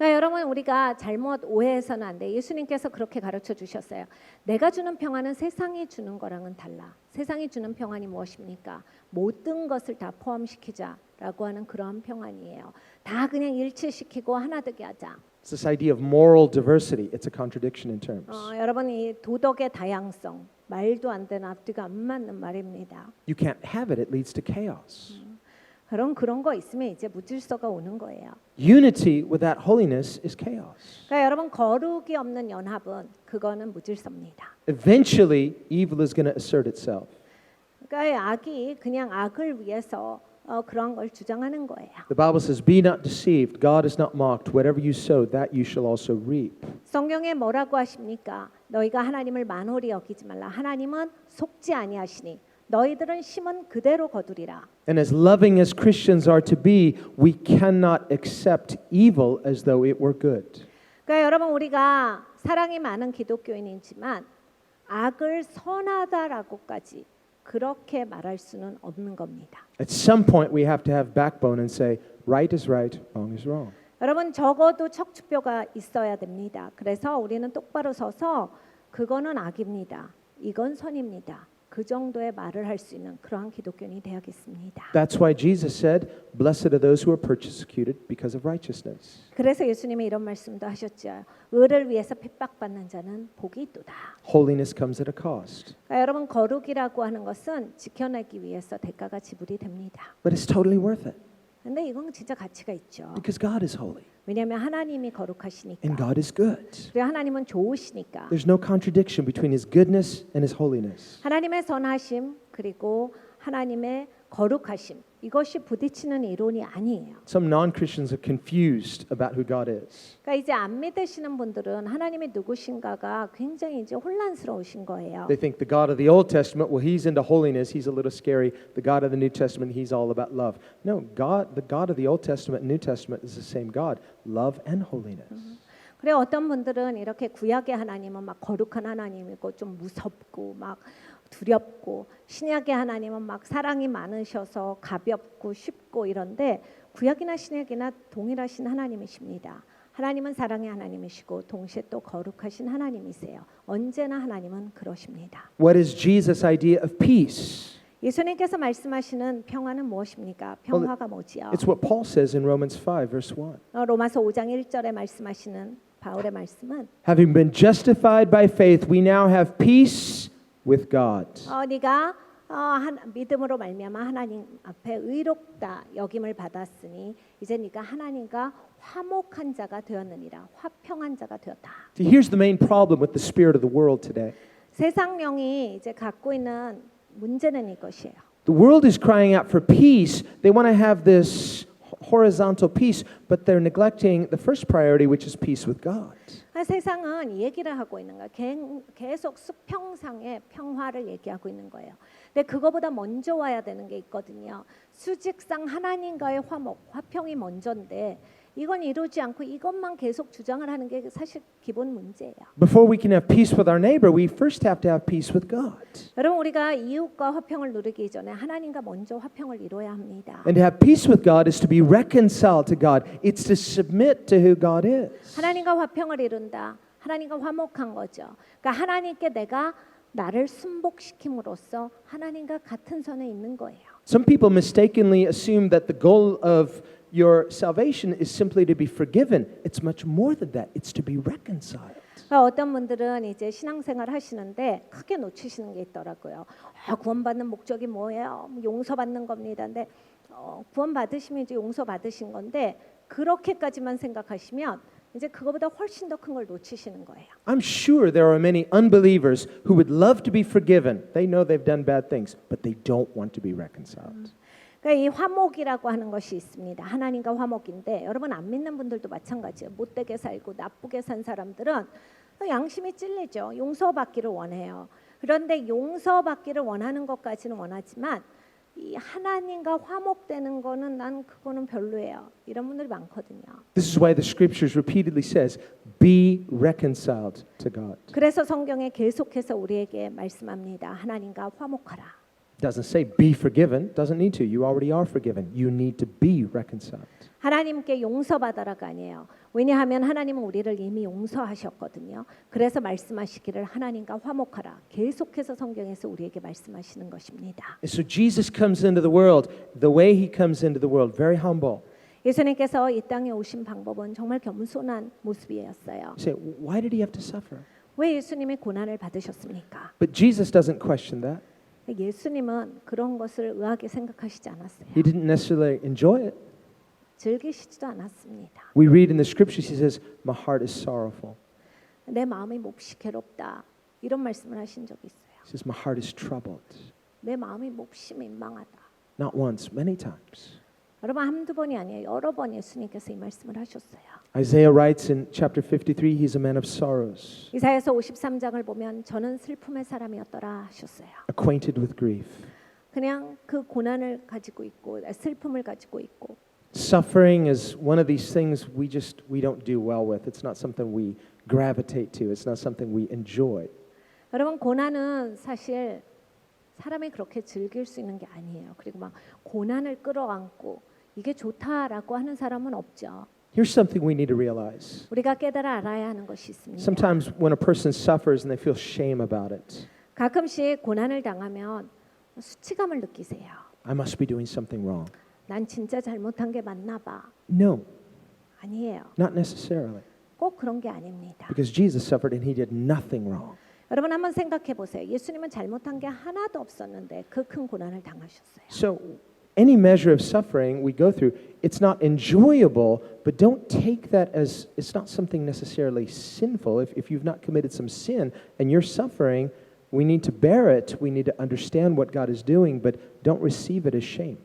그러니까 여러분 우리가 잘못 오해해서는 안 돼. 예수님께서 그렇게 가르쳐 주셨어요. 내가 주는 평안은 세상이 주는 거랑은 달라. 세상이 주는 평안이 무엇입니까? 모든 것을 다 포함시키자라고 하는 그러한 평안이에요. 다 그냥 일치시키고 하나 되게 하자. It's this idea of moral diversity. It's a contradiction in terms. 여러분 이 도덕의 다양성 말도 안 되는 앞뒤가 안 맞는 말입니다. You can't have it. It leads to chaos. 그런 거 있으면 이제 무질서가 오는 거예요. Unity without holiness is chaos. 그러니까 여러분 거룩이 없는 연합은 그거는 무질서입니다. Eventually, evil is going to assert itself. 그러니까 악이 그냥 악을 위해서 그런 걸 주장하는 거예요. The Bible says, "Be not deceived. God is not mocked. Whatever you sow, that you shall also reap." 성경에 뭐라고 하십니까? 너희가 하나님을 만홀히 여기지 말라. 하나님은 속지 아니하시니 너희들은 심은 그대로 거두리라. And as loving as Christians are to be, we cannot accept evil as though it were good. 그러니까 여러분 우리가 사랑이 많은 기독교인이지만 악을 선하다라고까지 그렇게 말할 수는 없는 겁니다. At some point, we have to have backbone and say, right is right, wrong is wrong. 여러분 적어도 척추뼈가 있어야 됩니다. 그래서 우리는 똑바로 서서 그거는 악입니다. 이건 선입니다. 그 정도의 말을 할 수 있는 그러한 기독교인이 되야겠습니다. That's why Jesus said, blessed are those who are persecuted because of righteousness. 그래서 예수님이 이런 말씀도 하셨죠. 의를 위해서 핍박받는 자는 복이 있도다. Holiness comes at a cost. 그러니까 여러분 거룩이라고 하는 것은 지켜내기 위해서 대가가 지불이 됩니다. But it's totally worth it 근데 이건 진짜 가치가 있죠. because God is holy 왜냐하면 하나님이 거룩하시니까. and God is good. 그리고 하나님은 좋으시니까. There's no contradiction between His goodness and His holiness. 하나님의 선하심 그리고 하나님의 거룩하심 이것이 부딪히는 이론이 아니에요. Some non-Christians are confused about who God is. 그러니까 이제 안 믿으시는 분들은 하나님이 누구신가가 굉장히 이제 혼란스러우신 거예요. They think the God of the Old Testament, well, He's into holiness, He's a little scary. The God of the New Testament, He's all about love. No, the God of the Old Testament and New Testament is the same God, love and holiness. 그래 어떤 분들은 이렇게 구약의 하나님은 막 거룩한 하나님이고 좀 무섭고 막 두렵고 신약의 하나님은 막 사랑이 많으셔서 가볍고 쉽고 이런데 구약이나 신약이나 동일하신 하나님이십니다. 하나님은 사랑의 하나님이시고 동시에 또 거룩하신 하나님이세요. 언제나 하나님은 그러십니다. What is Jesus' idea of peace? 예수님께서 말씀하시는 평화는 무엇입니까? 평화가 뭐지요? It's what Paul says in Romans 5, verse 1. 로마서 5장 1절에 말씀하시는 바울의 말씀은 Having been justified by faith, we now have peace with God. 네가 믿음으로 말미암아 하나님 앞에 의롭다 여김을 받았으니 이제 네가 하나님과 화목한 자가 되었느니라. 화평한 자가 되었다. See, here's the main problem with the spirit of the world today. 세상령이 이제 갖고 있는 문제는 이것이에요. The world is crying out for peace. They want to have this horizontal peace, but they're neglecting the first priority, which is peace with God. 세상은 이 얘기를 하고 있는 거예요. 계속 수평상의 평화를 얘기하고 있는 거예요. 근데 그거보다 먼저 와야 되는 게 있거든요. 수직상 하나님과의 화목, 화평이 먼저인데 이건 이루지 않고 이것만 계속 주장을 하는 게 사실 기본 문제예요. Before we can have peace with our neighbor, we first have to have peace with God. 여러분 우리가 이웃과 화평을 누리기 전에 하나님과 먼저 화평을 이루어야 합니다. And to have peace with God is to be reconciled to God. It's to submit to who God is. 하나님과 화평을 이룬다. 하나님과 화목한 거죠. 그러니까 하나님께 내가 나를 순복시킴으로써 하나님과 같은 선에 있는 거예요. Some people mistakenly assume that the goal of your salvation is simply to be forgiven. It's much more than that. It's to be reconciled. 그러니까 어떤 분들은 이제 신앙생활 하시는데 크게 놓치시는 게 있더라고요. 구원받는 목적이 뭐예요? 용서받는 겁니다. 근데 구원받으시면 이제 용서받으신 건데 그렇게까지만 생각하시면 이제 그거보다 훨씬 더 큰 걸 놓치시는 거예요. I'm sure there are many unbelievers who would love to be forgiven. They know they've done bad things, but they don't want to be reconciled. 그러니까 이 화목이라고 하는 것이 있습니다. 하나님과 화목인데 여러분 안 믿는 분들도 마찬가지예요. 못되게 살고 나쁘게 산 사람들은 양심이 찔리죠. 용서받기를 원해요. 그런데 용서받기를 원하는 것까지는 원하지만 이 하나님과 화목되는 거는 난 그거는 별로예요. 이런 분들이 많거든요. This is why the scriptures repeatedly says, be reconciled to God. 그래서 성경에 계속해서 우리에게 말씀합니다. 하나님과 화목하라. It doesn't say be forgiven. Doesn't need to. You already are forgiven. You need to be reconciled. 하나님께 용서받아라가 아니에요. 왜냐하면 하나님은 우리를 이미 용서하셨거든요. 그래서 말씀하시기를 하나님과 화목하라. 계속해서 성경에서 우리에게 말씀하시는 것입니다. And so Jesus comes into the world. The way He comes into the world, very humble. 예수님께서 이 땅에 오신 방법은 정말 겸손한 모습이었어요. You say, why did He have to suffer? 왜 예수님이 고난을 받으셨습니까? But Jesus doesn't question that. 예수님은 그런 것을 의아하게 생각하시지 않았어요. He didn't necessarily enjoy it. 즐기시지도 않았습니다. We read in the scriptures, He says, my heart is sorrowful. 내 마음이 몹시 괴롭다. 이런 말씀을 하신 적이 있어요. He says, my heart is troubled. 내 마음이 몹시 민망하다. Not once, many times. 여러분 한두 번이 아니에요. 여러 번 예수님께서 이 말씀을 하셨어요. Isaiah writes in chapter 53, He's a man of sorrows, 이사야서 53장을 보면 저는 슬픔의 사람이었더라 하셨어요. acquainted with grief. 그냥 그 고난을 가지고 있고 슬픔을 가지고 있고 Suffering is one of these things we don't do well with. It's not something we gravitate to. It's not something we enjoy. 여러분 고난은 사실 사람이 그렇게 즐길 수 있는 게 아니에요. 그리고 막 고난을 끌어안고 이게 좋다라고 하는 사람은 없죠. Here's something we need to realize. 우리가 깨달아 알아야 하는 것이 있습니다. Sometimes when a person suffers and they feel shame about it, 가끔씩 고난을 당하면 수치감을 느끼세요. I must be doing something wrong. 난 진짜 잘못한 게 맞나 봐. No, 아니에요. not necessarily. 꼭 그런 게 아닙니다. Because Jesus suffered and he did nothing wrong. 여러분 한번 생각해 보세요. 예수님은 잘못한 게 하나도 없었는데 그 큰 고난을 당하셨어요. So any measure of suffering we go through, it's not enjoyable, but don't take that as it's not something necessarily sinful. If you've not committed some sin and you're suffering, we need to bear it. We need to understand what God is doing, but don't receive it as shame.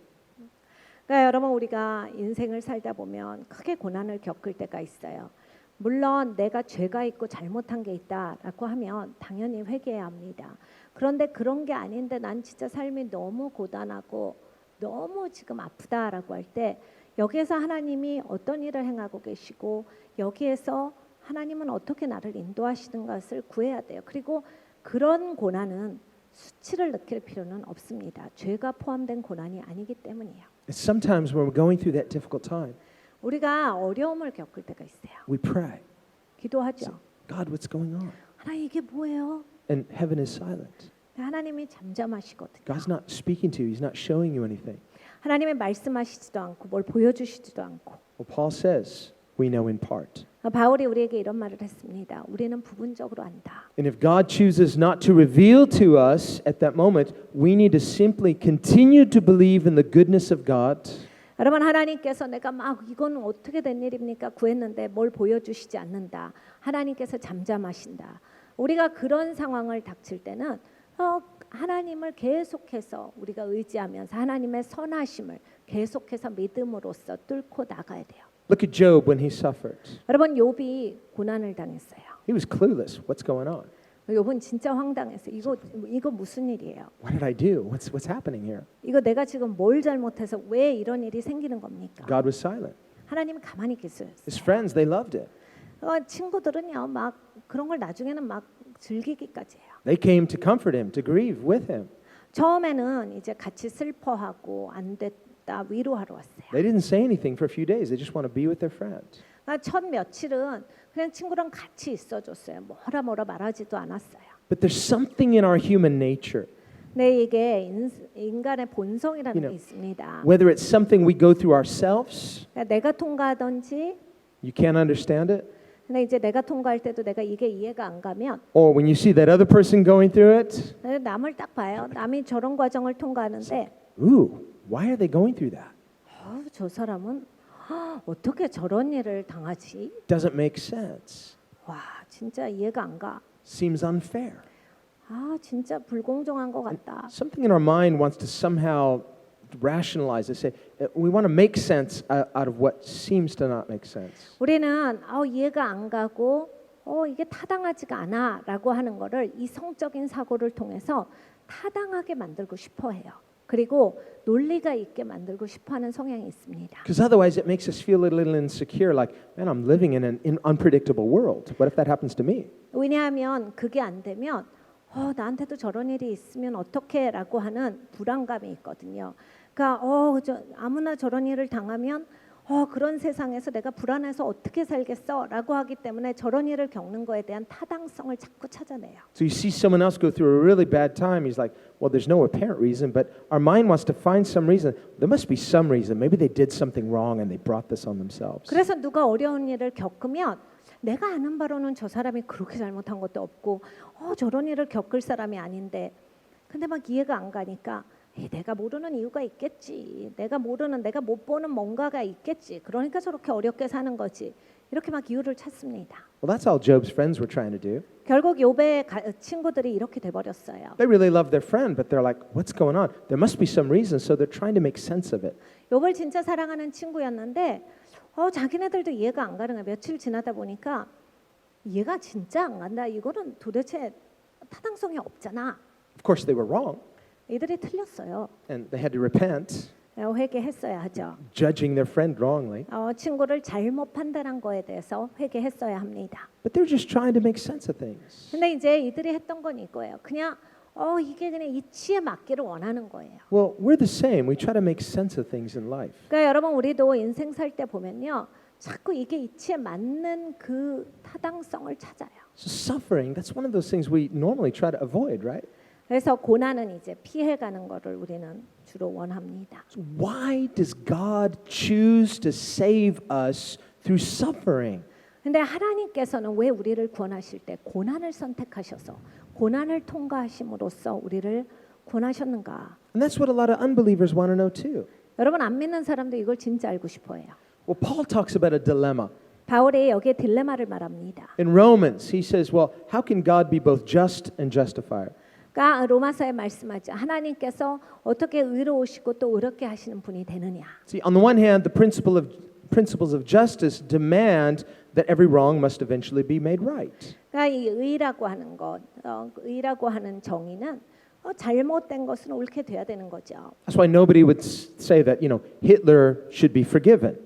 그러니까 여러분 우리가 인생을 살다 보면 크게 고난을 겪을 때가 있어요. 물론 내가 죄가 있고 잘못한 게 있다라고 하면 당연히 회개해야 합니다. 그런데 그런 게 아닌데 난 진짜 삶이 너무 고단하고 너무 지금 아프다라고 할 때 여기에서 하나님이 어떤 일을 행하고 계시고 여기에서 하나님은 어떻게 나를 인도하시는 것을 구해야 돼요. 그리고 그런 고난은 수치를 느낄 필요는 없습니다. 죄가 포함된 고난이 아니기 때문이에요. Sometimes when we're going through that difficult time, 우리가 어려움을 겪을 때가 있어요. we pray, 기도하죠. God, what's going on? 하나님 이게 뭐예요? And heaven is silent. 하나님이 잠잠하시거든요. God's not speaking to you. He's not showing you anything. 하나님이 말씀하시지도 않고 뭘 보여주시지도 않고. Well, Paul says, we know in part. 바울이 우리에게 이런 말을 했습니다. 우리는 부분적으로 안다. And if God chooses not to reveal to us at that moment, we need to simply continue to believe in the goodness of God. 여러분 하나님께서 내가 막 이건 어떻게 된 일입니까? 구했는데 뭘 보여주시지 않는다. 하나님께서 잠잠하신다. 우리가 그런 상황을 닥칠 때는 하나님을 계속해서 우리가 의지하면서 하나님의 선하심을 계속해서 믿음으로써 뚫고 나가야 돼요. Look at Job when he suffered. 여러분 욥이 고난을 당했어요. He was clueless. What's going on? 욥은 진짜 황당했어요. 이거 무슨 일이에요? What did I do? What's happening here? 이거 내가 지금 뭘 잘못해서 왜 이런 일이 생기는 겁니까? God was silent. 하나님은 가만히 계셨어요. His friends, they loved it. 친구들은요, 막 그런 걸 나중에는 막 즐기기까지 해요. They came to comfort him, to grieve with him. 처음에는 이제 같이 슬퍼하고 안 됐다 위로하러 왔어요. They didn't say anything for a few days. They just want to be with their friends. 첫 며칠은 그냥 친구랑 같이 있어줬어요. 뭐라 말하지도 않았어요. But there's something in our human nature. 네, 이게 인간의 본성이라는 게 있습니다. Whether it's something we go through ourselves, 내가 통과하든지, you can't understand it, 근데 이제 내가 통과할 때도 내가 이게 이해가 안 가면 or when you see that other person going through it, 남을 딱 봐요. 남이 저런 과정을 통과하는데, ooh, why are they going through that? 저 사람은 어떻게 저런 일을 당하지? Doesn't make sense. 와, 진짜 이해가 안 가. Seems unfair. 진짜 불공정한 것 같다. Something in our mind wants to somehow rationalize it. Say we want to make sense out of what seems to not make sense. 우리는 이해가 안 가고 이게 타당하지가 않아라고 하는 거를 이성적인 사고를 통해서 타당하게 만들고 싶어 해요. 그리고 논리가 있게 만들고 싶어하는 성향이 있습니다. Because otherwise it makes us feel a little insecure, like, man, I'm living in an unpredictable world. What if that happens to me? 왜냐하면 그게 안 되면 나한테도 저런 일이 있으면 어떡해라고 하는 불안감이 있거든요. 그러니까 아무나 저런 일을 당하면 그런 세상에서 내가 불안해서 어떻게 살겠어라고 하기 때문에 저런 일을 겪는 거에 대한 타당성을 자꾸 찾아내요. So you see someone else go through a really bad time. He's like, well, there's no apparent reason, but our mind wants to find some reason. There must be some reason. Maybe they did something wrong and they brought this on themselves. 그래서 누가 어려운 일을 겪으면 내가 아는 바로는 저 사람이 그렇게 잘못한 것도 없고 저런 일을 겪을 사람이 아닌데 근데 막 이해가 안 가니까 내가 모르는 이유가 있겠지. 내가 못 보는 뭔가가 있겠지. 그러니까 저렇게 어렵게 사는 거지. 이렇게 막 이유를 찾습니다. Well, that's all Job's friends were trying to do. 결국 욥의 친구들이 이렇게 돼 버렸어요. They really love their friend, but they're like, what's going on? There must be some reason, so they're trying to make sense of it. 욥을 진짜 사랑하는 친구였는데 자기네들도 이해가 안 가는 거야. 며칠 지나다 보니까 이해가 진짜 안 간다. 이거는 도대체 타당성이 없잖아. Of course, they were wrong, 이들이 틀렸어요. and they had to repent. 회개했어야 하죠. judging their friend wrongly. 친구를 잘못 판단한 거에 대해서 회개했어야 합니다. But they're just trying to make sense of things. 근데 이제 이들이 했던 건 이거예요. 그냥 이게 그냥 이치에 맞기를 원하는 거예요. Well, we're the same. We try to make sense of things in life. 그러니까 여러분 우리도 인생 살 때 보면요. 자꾸 이게 이치에 맞는 그 타당성을 찾아요. So suffering, that's one of those things we normally try to avoid, right? 그래서 고난은 이제 피해가는 거를 우리는 주로 원합니다. So why does God choose to save us through suffering? 근데 하나님께서는 왜 우리를 구원하실 때 고난을 선택하셔서 고난을 통과하심으로써 우리를 구원하셨는가? And that's what a lot of unbelievers want to know too. 여러분 안 믿는 사람도 이걸 진짜 알고 싶어해요. Well, Paul talks about a dilemma. 바울이 여기에 딜레마를 말합니다. In Romans, he says, well, how can God be both just and justifier? 그러니까 로마서에 말씀하죠. 하나님께서 어떻게 의로우시고 또 의롭게 하시는 분이 되느냐. See, on the one hand, the principles of justice demand that every wrong must eventually be made right. 그러니까 이 의라고 하는 것, 의라고 하는 정의는 잘못된 것은 옳게 돼야 되는 거죠. That's why nobody would say that, Hitler should be forgiven.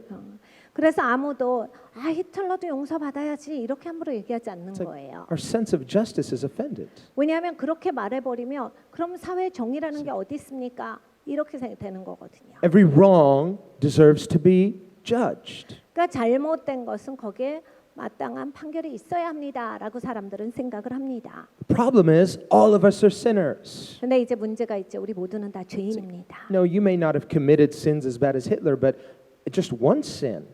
그래서 아무도 히틀러도 용서받아야지 이렇게 함부로 얘기하지 않는 It's like 거예요. our sense of justice is offended. 왜냐하면 그렇게 말해버리면 그럼 사회 정의라는 게 어디 있습니까? 이렇게 되는 거거든요. Every wrong deserves to be judged. 그러니까 잘못된 것은 거기에 마땅한 판결이 있어야 합니다라고 사람들은 생각을 합니다. The problem is all of us are sinners. 근데 이제 문제가 있죠. 우리 모두는 다 죄인입니다. No, you may not have committed sins as bad as Hitler, but just one sin,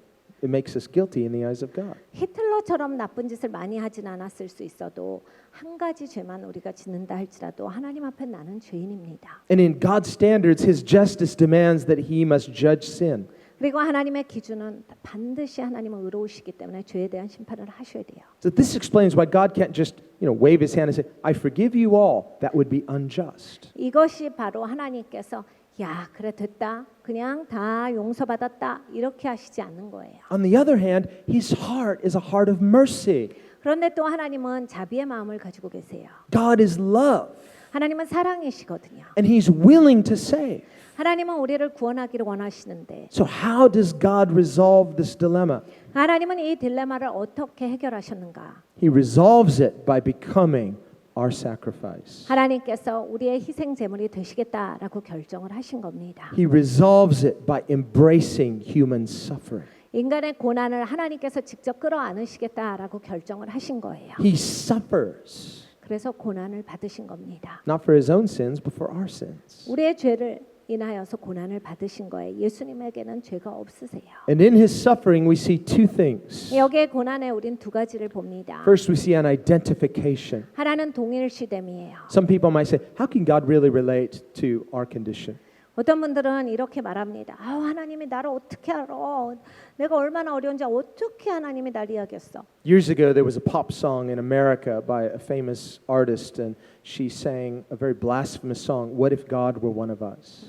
it makes us guilty in the eyes of God. 히틀러처럼 나쁜 짓을 많이 하진 않았을 수 있어도 한 가지 죄만 우리가 짓는다 할지라도 하나님 앞에 나는 죄인입니다. And in God's standards, His justice demands that He must judge sin. 그리고 하나님의 기준은 반드시 하나님은 의로우시기 때문에 죄에 대한 심판을 하셔야 돼요. So this explains why God can't just, wave His hand and say, "I forgive you all." That would be unjust. 이것이 바로 하나님께서 야 그래 됐다 그냥 다 용서받았다 이렇게 하시지 않는 거예요. On the other hand, His heart is a heart of mercy. 그런데 또 하나님은 자비의 마음을 가지고 계세요. God is love, 하나님은 사랑이시거든요. and He's willing to save. 하나님은 우리를 구원하기를 원하시는데 So how does God resolve this dilemma? 하나님은 이 딜레마를 어떻게 해결하셨는가? He resolves it by becoming our sacrifice. 하나님께서 우리의 희생 제물이 되시겠다라고 결정을 하신 겁니다. He resolves it by embracing human suffering. 인간의 고난을 하나님께서 직접 끌어안으시겠다라고 결정을 하신 거예요. He suffers, 그래서 고난을 받으신 겁니다. not for His own sins, but for our sins. 우리의 죄를 인하여서 고난을 받으신 거예요. 예수님에게는 죄가 없으세요. And in His suffering, we see two things. 여기에 고난에 우린 두 가지를 봅니다. First, we see an identification. 하나는 동일시됨이에요. Some people might say, how can God really relate to our condition? 어떤 분들은 이렇게 말합니다. 하나님이 나를 어떻게 알아? 내가 얼마나 어려운지 어떻게 하나님이 날 이해하겠어? Years ago, there was a pop song in America by a famous artist, and she sang a very blasphemous song, "What if God were one of us?"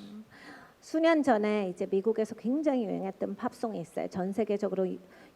수년 전에 이제 미국에서 굉장히 유행했던 팝송이 있어요. 전 세계적으로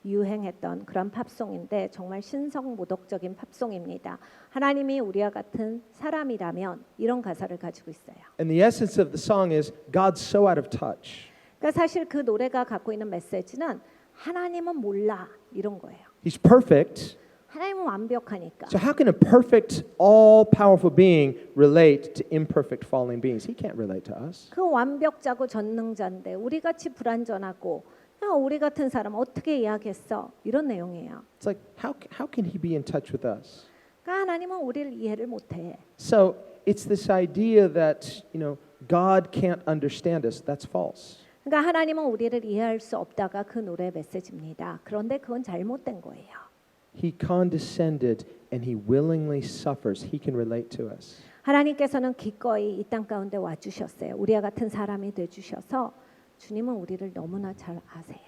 유행했던 그런 팝송인데 정말 신성모독적인 팝송입니다. 하나님이 우리와 같은 사람이라면 이런 가사를 가지고 있어요. And the essence of the song is, God's so out of touch. 그러니까 사실 그 노래가 갖고 있는 메시지는 하나님은 몰라 이런 거예요. He's perfect. 하나님은 완벽하니까. So how can a perfect, all-powerful being relate to imperfect, falling beings? He can't relate to us. 그 완벽자고 전능자인데 우리 같이 불완전하고 우리 같은 사람 어떻게 이해하겠어? 이런 내용이에요. It's like, how can He be in touch with us? 그러니까 하나님은 우리를 이해를 못해. So it's this idea that, God can't understand us. That's false. 그러니까 하나님은 우리를 이해할 수 없다가 그 노래의 메시지입니다. 그런데 그건 잘못된 거예요. He condescended and He willingly suffers. He can relate to us. 하나님께서는 기꺼이 이 땅 가운데 와 주셨어요. 우리와 같은 사람이 돼 주셔서 주님은 우리를 너무나 잘 아세요.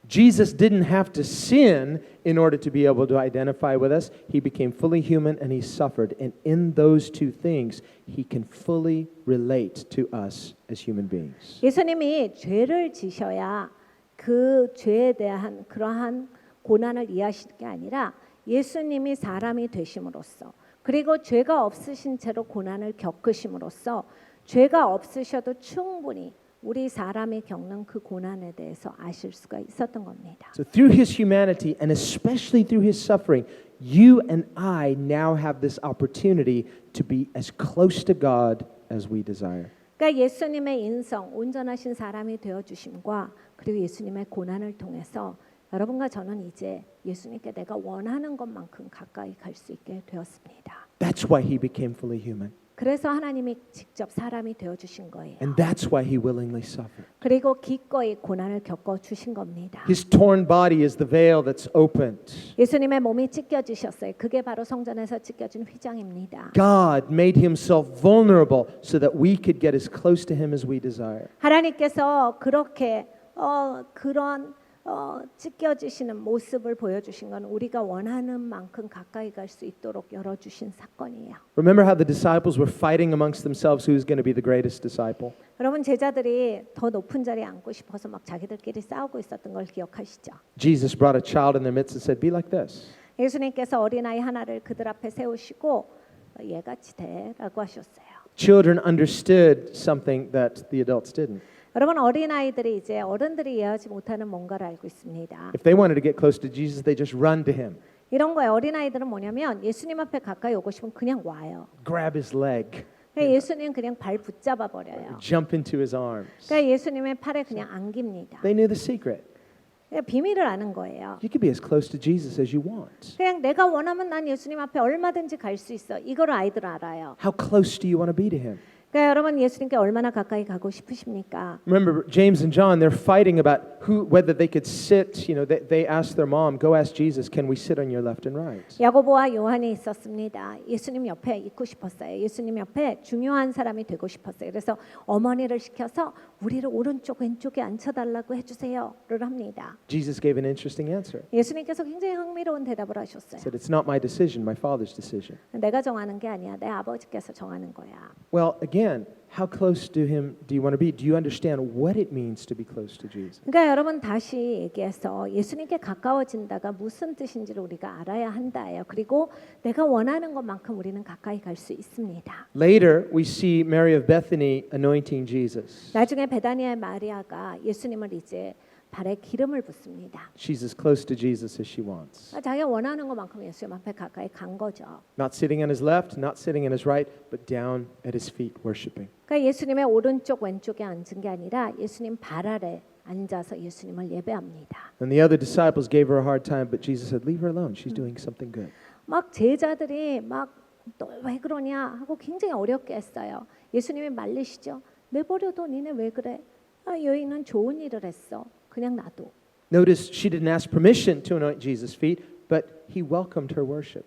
Jesus didn't have to sin in order to be able to identify with us. He became fully human and He suffered. And in those two things, He can fully relate to us as human beings. 예수님이 죄를 지셔야 그 죄에 대한 그러한 고난을 이해하시는 게 아니라 예수님이 사람이 되심으로써 그리고 죄가 없으신 채로 고난을 겪으심으로써 죄가 없으셔도 충분히 우리 사람이 겪는 그 고난에 대해서 아실 수가 있었던 겁니다. So through his humanity and especially through his suffering, you and I now have this opportunity to be as close to God as we desire. 그러니까 예수님의 인성, 온전하신 사람이 되어 주심과 그리고 예수님의 고난을 통해서 여러분과 저는 이제 예수님께 내가 원하는 것만큼 가까이 갈 수 있게 되었습니다. That's why he became fully human. 그래서 하나님이 직접 사람이 되어 주신 거예요. And that's why he willingly suffered. 그리고 기꺼이 고난을 겪어 주신 겁니다. His torn body is the veil that's opened. 예수님의 몸이 찢겨지셨어요. 그게 바로 성전에서 찢겨진 휘장입니다. God made himself vulnerable so that we could get as close to him as we desire. 하나님께서 그렇게 그런 찢겨지시는 모습을 보여주신 건 우리가 원하는 만큼 가까이 갈 수 있도록 열어주신 사건이에요. Remember how the disciples were fighting amongst themselves who's going to be the greatest disciple? 여러분 제자들이 더 높은 자리에 앉고 싶어서 막 자기들끼리 싸우고 있었던 걸 기억하시죠? Jesus brought a child in their midst and said, "Be like this." 예수님께서 어린아이 하나를 그들 앞에 세우시고 얘같이 돼라고 하셨어요. Children understood something that the adults didn't. 여러분 어린아이들이 이제 어른들이 이해하지 못하는 뭔가를 알고 있습니다. If they wanted to get close to Jesus, they just run to him, 이런 거예요. 어린아이들은 뭐냐면 예수님 앞에 가까이 오고 싶으면 그냥 와요. grab his leg, 그러니까 예수님 그냥 발 붙잡아 버려요. jump into his arms. 그러니까 예수님의 팔에 그냥 안깁니다. They knew the secret. 그러니까 비밀을 아는 거예요. You can be as close to Jesus as you want. 그냥 내가 원하면 난 예수님 앞에 얼마든지 갈 수 있어. 이걸 아이들은 알아요. How close do you want to be to him? 그러니까 여러분 예수님께 얼마나 가까이 가고 싶으십니까? Remember, James and John, they're fighting about whether they could sit. You know, they asked their mom, "Go ask Jesus, can we sit on your left and right?" 야고보와 요한이 있었습니다. 예수님 옆에 있고 싶었어요. 예수님 옆에 중요한 사람이 되고 싶었어요. 그래서 어머니를 시켜서 우리를 오른쪽 왼쪽에 앉혀달라고 해주세요를 합니다. Jesus gave an interesting answer. 예수님께서 굉장히 흥미로운 대답을 하셨어요. He said, "It's not my decision, my Father's decision." 내가 정하는 게 아니야. 내 아버지께서 정하는 거야. Well, again, how close to him do you want to be? Do you understand what it means to be close to Jesus? 그러니까 여러분 다시 얘기해서 예수님께 가까워진다가 무슨 뜻인지를 우리가 알아야 한다예요. 그리고 내가 원하는 것만큼 우리는 가까이 갈 수 있습니다. Later, we see Mary of Bethany anointing Jesus. 나중에 베다니아의 마리아가 예수님을 이제 발에 기름을 붓습니다. She's as close to Jesus as she wants. 자기가 원하는 것만큼 예수님 앞에 가까이 간 거죠. Not sitting on his left, not sitting on his right, but down at his feet worshiping. 그러니까 예수님의 오른쪽 왼쪽에 앉은 게 아니라 예수님 발 아래 앉아서 예수님을 예배합니다. And the other disciples gave her a hard time, but Jesus said, "Leave her alone. She's doing something good." 막 제자들이 막 너 왜 그러냐 하고 굉장히 어렵게 했어요. 예수님이 말리시죠. 내버려둬 니네 왜 그래? 여인은 좋은 일을 했어. 그냥 놔둬. Notice she didn't ask permission to anoint Jesus' feet, but he welcomed her worship.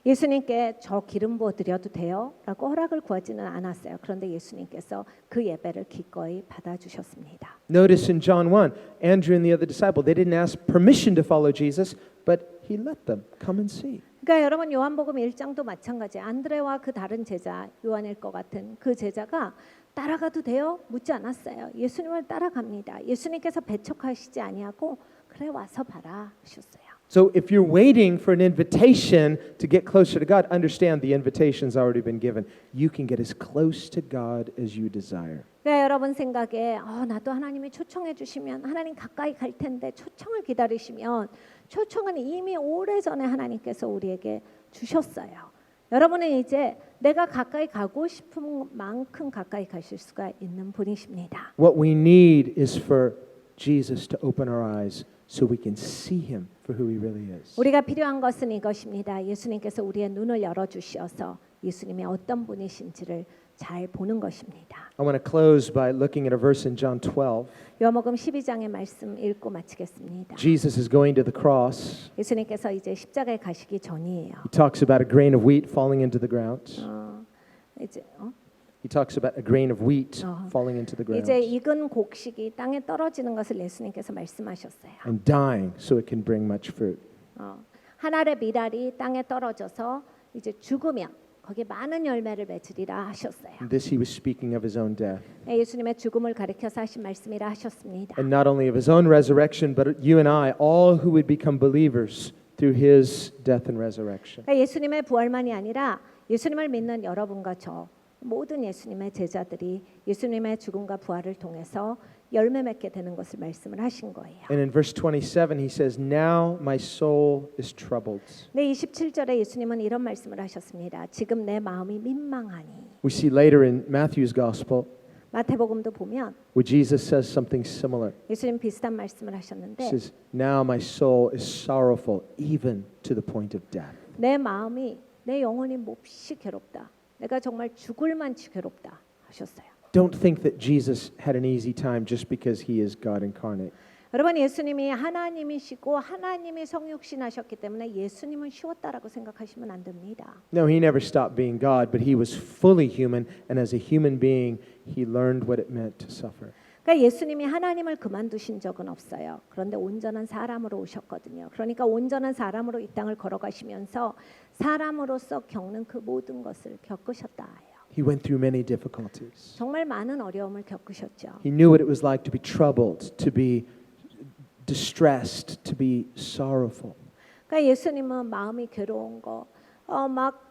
예수님께 저 기름 부어 드려도 돼요? 라고 허락을 구하지는 않았어요. 그런데 예수님께서 그 예배를 기꺼이 받아주셨습니다. Notice in John 1, Andrew and the other disciple, they didn't ask permission to follow Jesus, but he let them come and see. 그러니까 여러분 요한복음 1장도 마찬가지예요. 안드레와 그 다른 제자 요한일 것 같은 그 제자가 따라가도 돼요? 묻지 않았어요. 예수님을 따라갑니다. 예수님께서 배척하시지 아니하고 그래 와서 봐라 하셨어요. So if you're waiting for an invitation to get closer to God, understand the invitation's already been given. You can get as close to God as you desire. 그러니까 여러분 생각에 나도 하나님이 초청해 주시면 하나님 가까이 갈 텐데 초청을 기다리시면 초청은 이미 오래전에 하나님께서 우리에게 주셨어요. 여러분은 이제 내가 가까이 가고 싶은 만큼 가까이 가실 수가 있는 분이십니다. What we need is for Jesus to open our eyes so we can see him for who he really is. 우리가 필요한 것은 이것입니다. 예수님께서 우리의 눈을 열어 주시어서 예수님이 어떤 분이신지를 잘 보는 것입니다. I want to close by looking at a verse in John 12. 요한복음 12장의 말씀 읽고 마치겠습니다. Jesus is going to the cross. 예수님께서 이제 십자가에 가시기 전이에요. He talks about a grain of wheat falling into the ground. 이제 He talks about a grain of wheat falling into the ground 이제 익은 곡식이 땅에 떨어지는 것을 예수님께서 말씀하셨어요. and dying so it can bring much fruit. 한 알의 미랄이 땅에 떨어져서 이제 죽으면 거기에 많은 열매를 맺으리라 하셨어요. And this he was speaking of his own death. 예수님의 죽음을 가리켜서 하신 말씀이라 하셨습니다. And not only of his own resurrection, but you and I, all who would become believers through his death and resurrection. 그러니까 예수님의 부활만이 아니라 예수님을 믿는 여러분과 저 모든 예수님의 제자들이 예수님의 죽음과 부활을 통해서 열매 맺게 되는 것을 말씀을 하신 거예요. And in verse 27, he says, Now my soul is troubled. 네, 27절에 예수님은 이런 말씀을 하셨습니다. 지금 내 마음이 민망하니. We see later in Matthew's gospel 마태복음도 보면 where Jesus says something similar. 예수님 비슷한 말씀을 He 하셨는데 says, Now my soul is sorrowful, even to the point of death. 내 마음이 내 영혼이 몹시 괴롭다. 내가 정말 죽을 만치 괴롭다 하셨어요. Don't think that Jesus had an easy time just because he is God incarnate. 여러분 예수님이 하나님이시고 하나님이 성육신하셨기 때문에 예수님은 쉬웠다라고 생각하시면 안 됩니다. No, he never stopped being God, but he was fully human, and as a human being, he learned what it meant to suffer. 그러니까 예수님이 하나님을 그만두신 적은 없어요. 그런데 온전한 사람으로 오셨거든요. 그러니까 온전한 사람으로 이 땅을 걸어가시면서 사람으로서 겪는 그 모든 것을 겪으셨다 해요. He went through many difficulties. 정말 많은 어려움을 겪으셨죠. He knew what it was like to be troubled, to be distressed, to be sorrowful. 그러니까 예수님은 마음이 괴로운 거, 막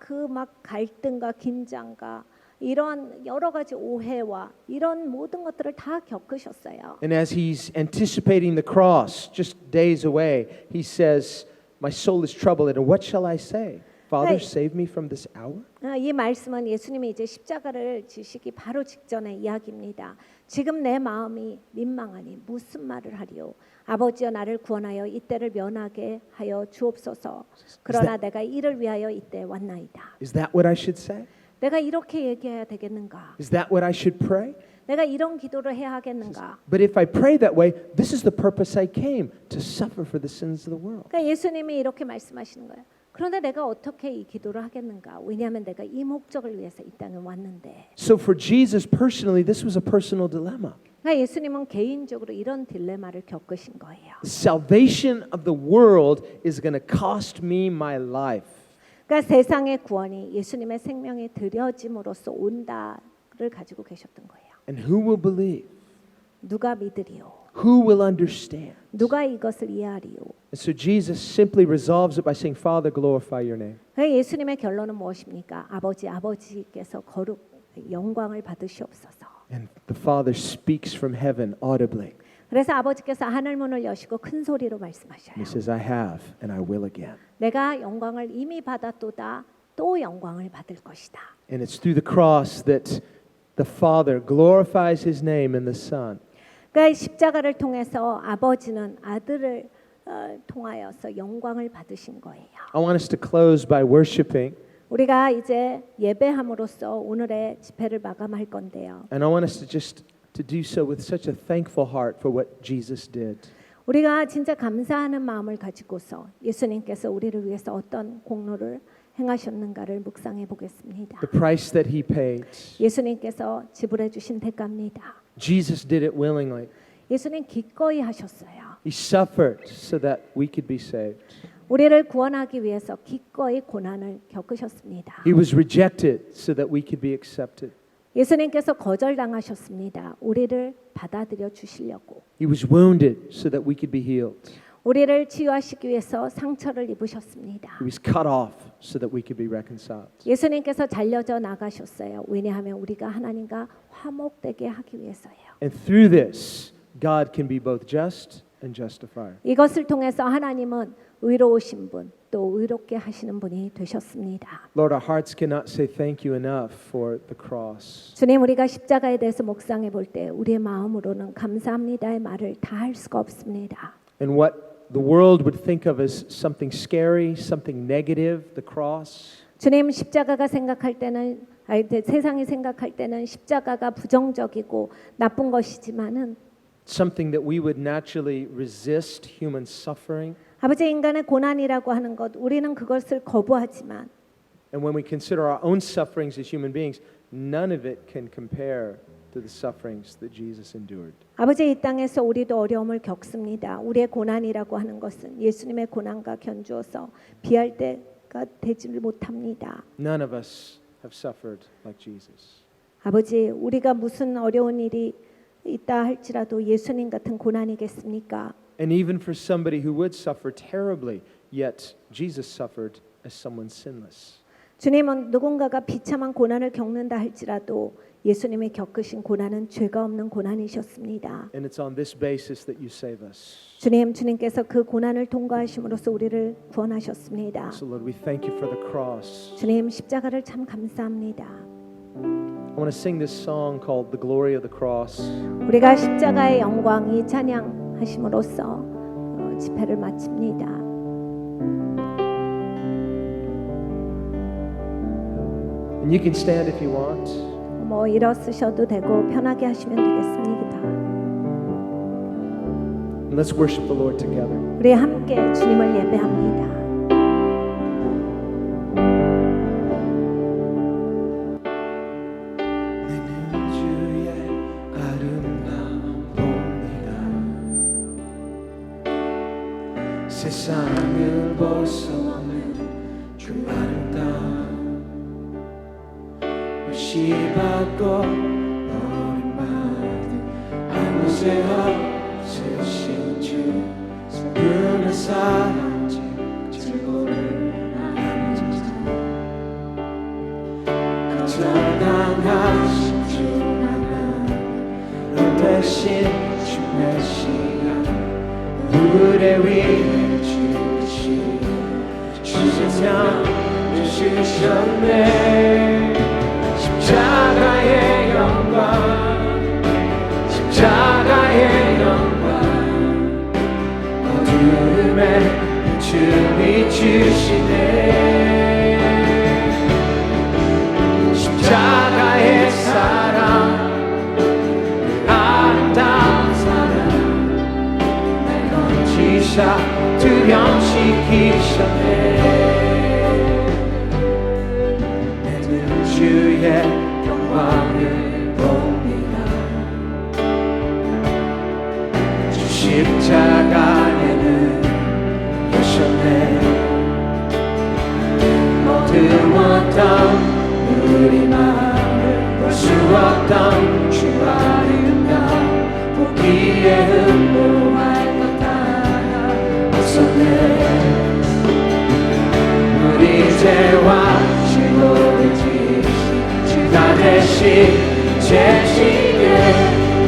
갈등과 긴장과 이런 여러 가지 오해와 이런 모든 것들을 다 겪으셨어요. And as he's anticipating the cross, just days away, he says, My soul is troubled, and what shall I say? Father, Right. save me from this hour? 이 말씀은 예수님이 이제 십자가를 지시기 바로 직전의 이야기입니다. 지금 내 마음이 민망하니 무슨 말을 하리요? 아버지여 나를 구원하여 이때를 면하게 하여 주옵소서. 그러나 내가 이를 위하여 이때 왔나이다. Is that what I should say? 내가 이렇게 얘기해야 되겠는가? Is that what I should pray? 내가 이런 기도를 해야 하겠는가? But if I pray that way, this is the purpose I came, to suffer for the sins of the world. 그러니까 예수님이 이렇게 말씀하시는 거예요. 그런데 내가 어떻게 이 기도를 하겠는가? 왜냐하면 내가 이 목적을 위해서 이 땅에 왔는데. So for Jesus personally, this was a personal dilemma. 그러니까 예수님은 개인적으로 이런 딜레마를 겪으신 거예요. The salvation of the world is going to cost me my life. 그러니까 세상의 구원이 예수님의 생명이 드려짐으로써 온다를 가지고 계셨던 거예요. And who will believe? 누가 믿으리요? Who will understand? 누가 이것을 이해하리요? And so Jesus simply resolves it by saying, Father, glorify your name. 그러니까 예수님의 결론은 무엇입니까? 아버지께서 거룩 영광을 받으시옵소서. And the Father speaks from heaven audibly. 그래서 아버지께서 하늘 문을 여시고 큰 소리로 말씀하셔요. And he says, I have and I will again. 내가 영광을 이미 받았도다 또 영광을 받을 것이다. And it's through the cross that the Father glorifies his name in the Son. 그러니까 십자가를 통해서 아버지는 아들을 통하여서 영광을 받으신 거예요. I want us to close by worshiping. 우리가 이제 예배함으로써 오늘의 집회를 마감할 건데요. And I want us to just to do so with such a thankful heart for what Jesus did. 우리가 진짜 감사하는 마음을 가지고서 예수님께서 우리를 위해서 어떤 공로를 행하셨는가를 묵상해 보겠습니다. The price that he paid. 예수님께서 지불해 주신 대가입니다. Jesus did it willingly. 예수님 기꺼이 하셨어요. He suffered so that we could be saved. 우리를 구원하기 위해서 기꺼이 고난을 겪으셨습니다. He was rejected so that we could be accepted. 예수님께서 거절당하셨습니다. 우리를 받아들여 주시려고. He was wounded so that we could be healed. 우리를 치유하시기 위해서 상처를 입으셨습니다. He was cut off so that we could be reconciled. 예수님께서 잘려져 나가셨어요. 왜냐하면 우리가 하나님과 화목되게 하기 위해서예요. And through this, God can be both just and justifier. 이것을 통해서 하나님은 의로우신 분, 또 의롭게 하시는 분이 되셨습니다. Lord, our hearts cannot say thank you enough for the cross. 주님, 우리가 십자가에 대해서 묵상해 볼 때 우리의 마음으로는 감사합니다의 말을 다 할 수가 없습니다. And what the world would think of as something scary, something negative, the cross. 주님, 십자가가 생각할 때는 세상이 생각할 때는 십자가가 부정적이고 나쁜 것이지만은 Something that we would naturally resist human suffering. 아버지, 인간의 고난이라고 하는 것 우리는 그것을 거부하지만 And when we consider our own sufferings as human beings, none of it can compare to the sufferings that Jesus endured. 아버지, 이 땅에서 우리도 어려움을 겪습니다. 우리의 고난이라고 하는 것은 예수님의 고난과 견주어서 비할 때가 되지를 못합니다. None of us have suffered like Jesus. 아버지, 우리가 무슨 어려운 일이 있다 할지라도 예수님 같은 고난이겠습니까? And even for somebody who would suffer terribly, yet Jesus suffered as someone sinless. 주님은 누군가가 비참한 고난을 겪는다 할지라도 예수님이 겪으신 고난은 죄가 없는 고난이셨습니다. And it's on this basis that you save us. 주님께서 그 고난을 통과하심으로써 우리를 구원하셨습니다. So Lord, we thank you for the cross. 주님 십자가를 참 감사합니다. I want to sing this song called The Glory of the Cross. 우리가 십자가의 영광이 찬양하심으로써 집회를 마칩니다. And you can stand if you want. 뭐 일어서셔도 되고 편하게 하시면 되겠습니다. And let's worship the Lord together. 우리 함께 주님을 예배합니다. 세상을 벗어오는 주 아름다움 무시받고 버림받은 아무 죄 없으신 주 슬픔의 사랑 질고를 안으시자 거절당하신 주 하나님 대신 주의 시간 무대 위에 주시면 주셨네 십자가의 영광 십자가의 영광 어둠에 빛을 비추시네 십자가의 사랑 아름다운 사랑 날 건지사 투명시키셨네 내는 주의 영광을 봅니다 주 십자가에는 여셨네 모든 어떤 우리 마음을 볼 수 없던 주 아름다움 보기에 흠모할 우리 죄와 죄고를 지신 나 대신 죄지게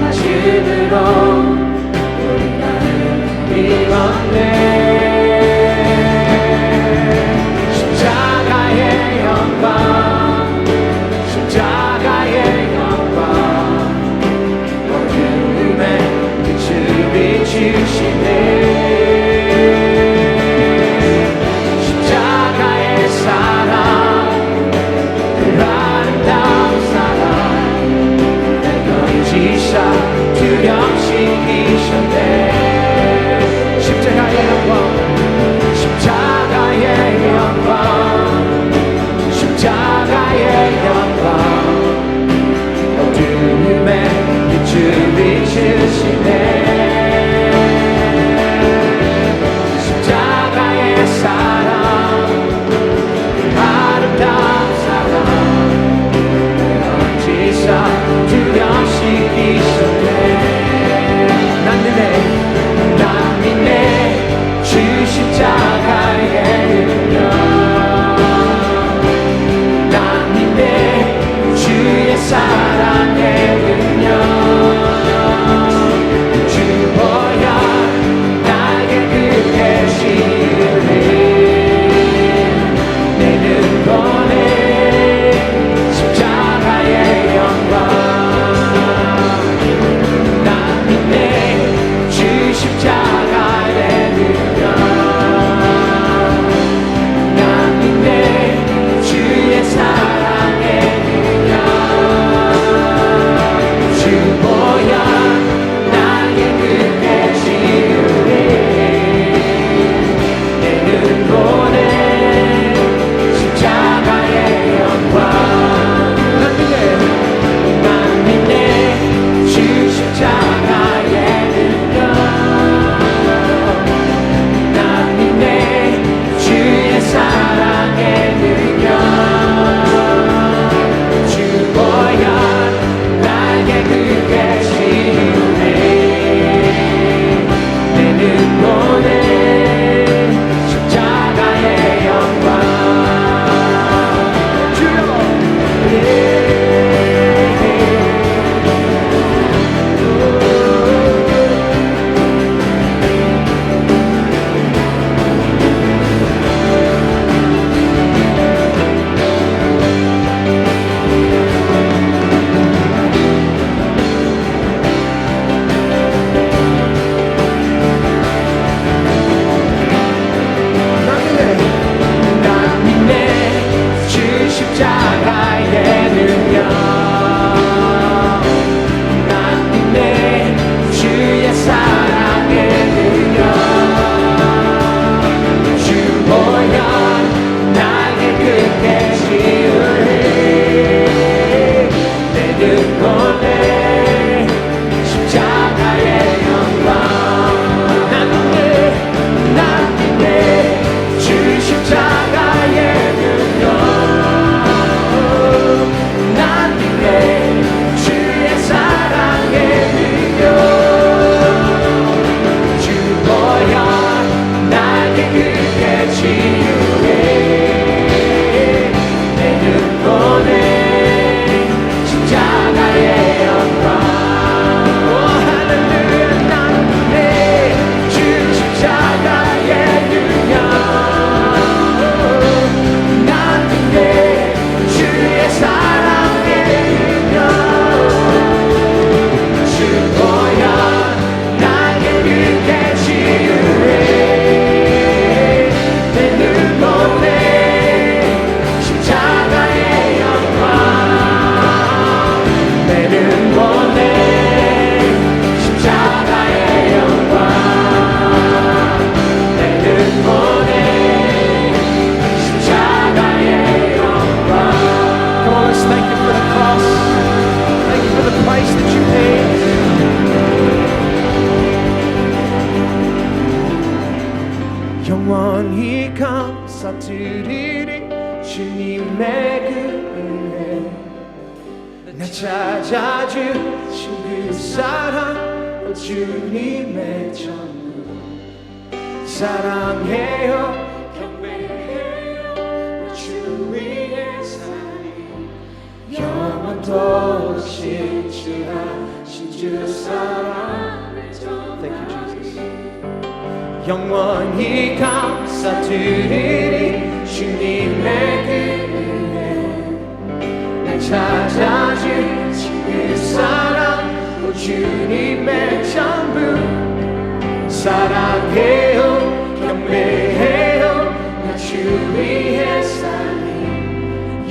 마침으로 우리 나를 입었네 십자가의 영광 십자가의 영광 어둠에 빛을 비추시네 투영시키셨네 십자가의 영광 날 찾아주신 그 사랑 주님의 전부 사랑해요 경배해요 주 위에 살리 영원토록 신실하신 주 사랑을 전하리 Thank you Jesus 영원히 감사드리리 주님의 그 은혜 날 찾아주신 그 사랑 오 주님의 전부 사랑해요 경배해요 나 주 위에 살리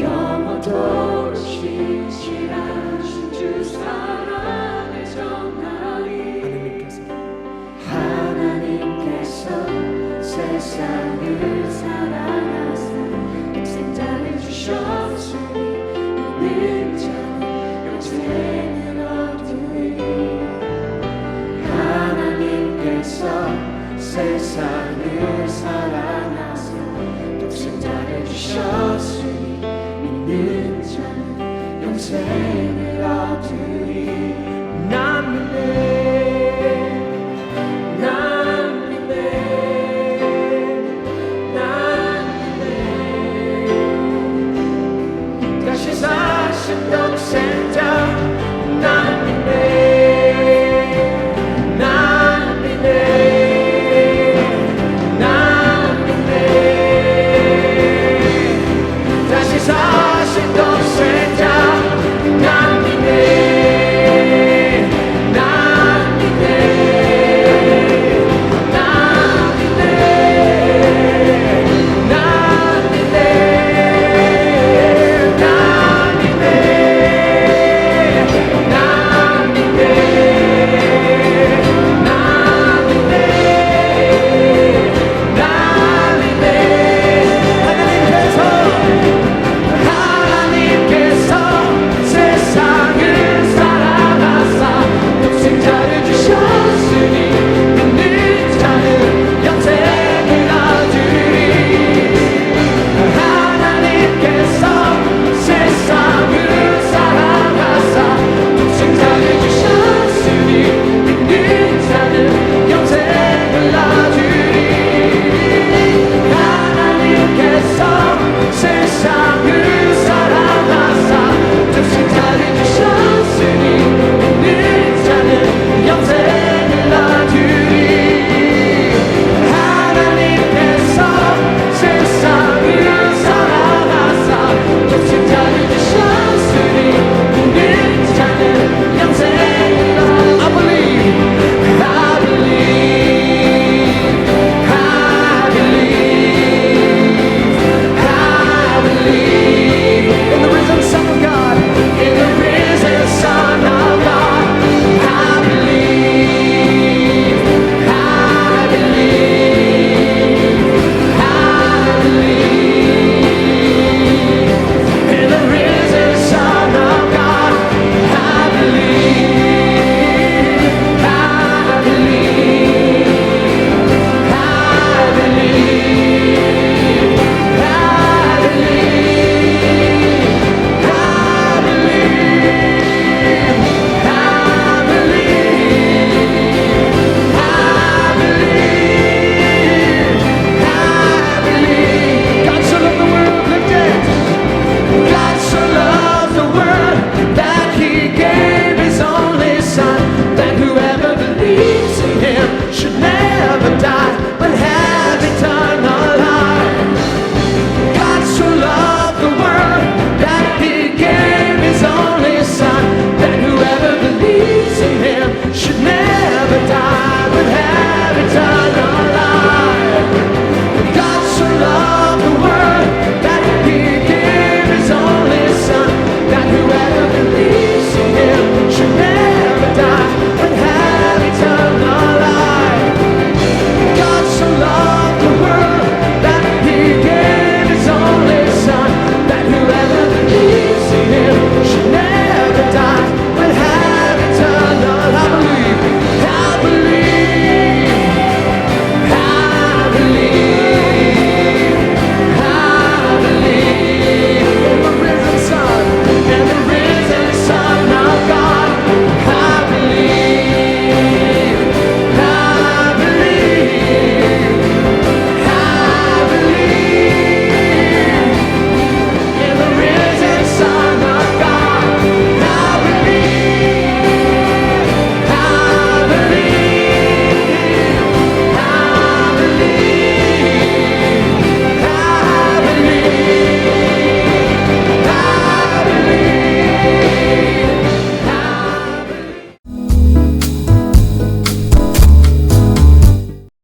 영원토록 신실하신 주 사랑을 전하리 하나님께서 세상을 사랑하사 독생자를 주셨으니 믿는 자는 영생을 얻으리 하나님께서 세상을 사랑하사 독생자를 주셨으니 믿는 자는 영생을 얻으리 난 믿네 난 믿네 난 믿네 다시 사신 독생자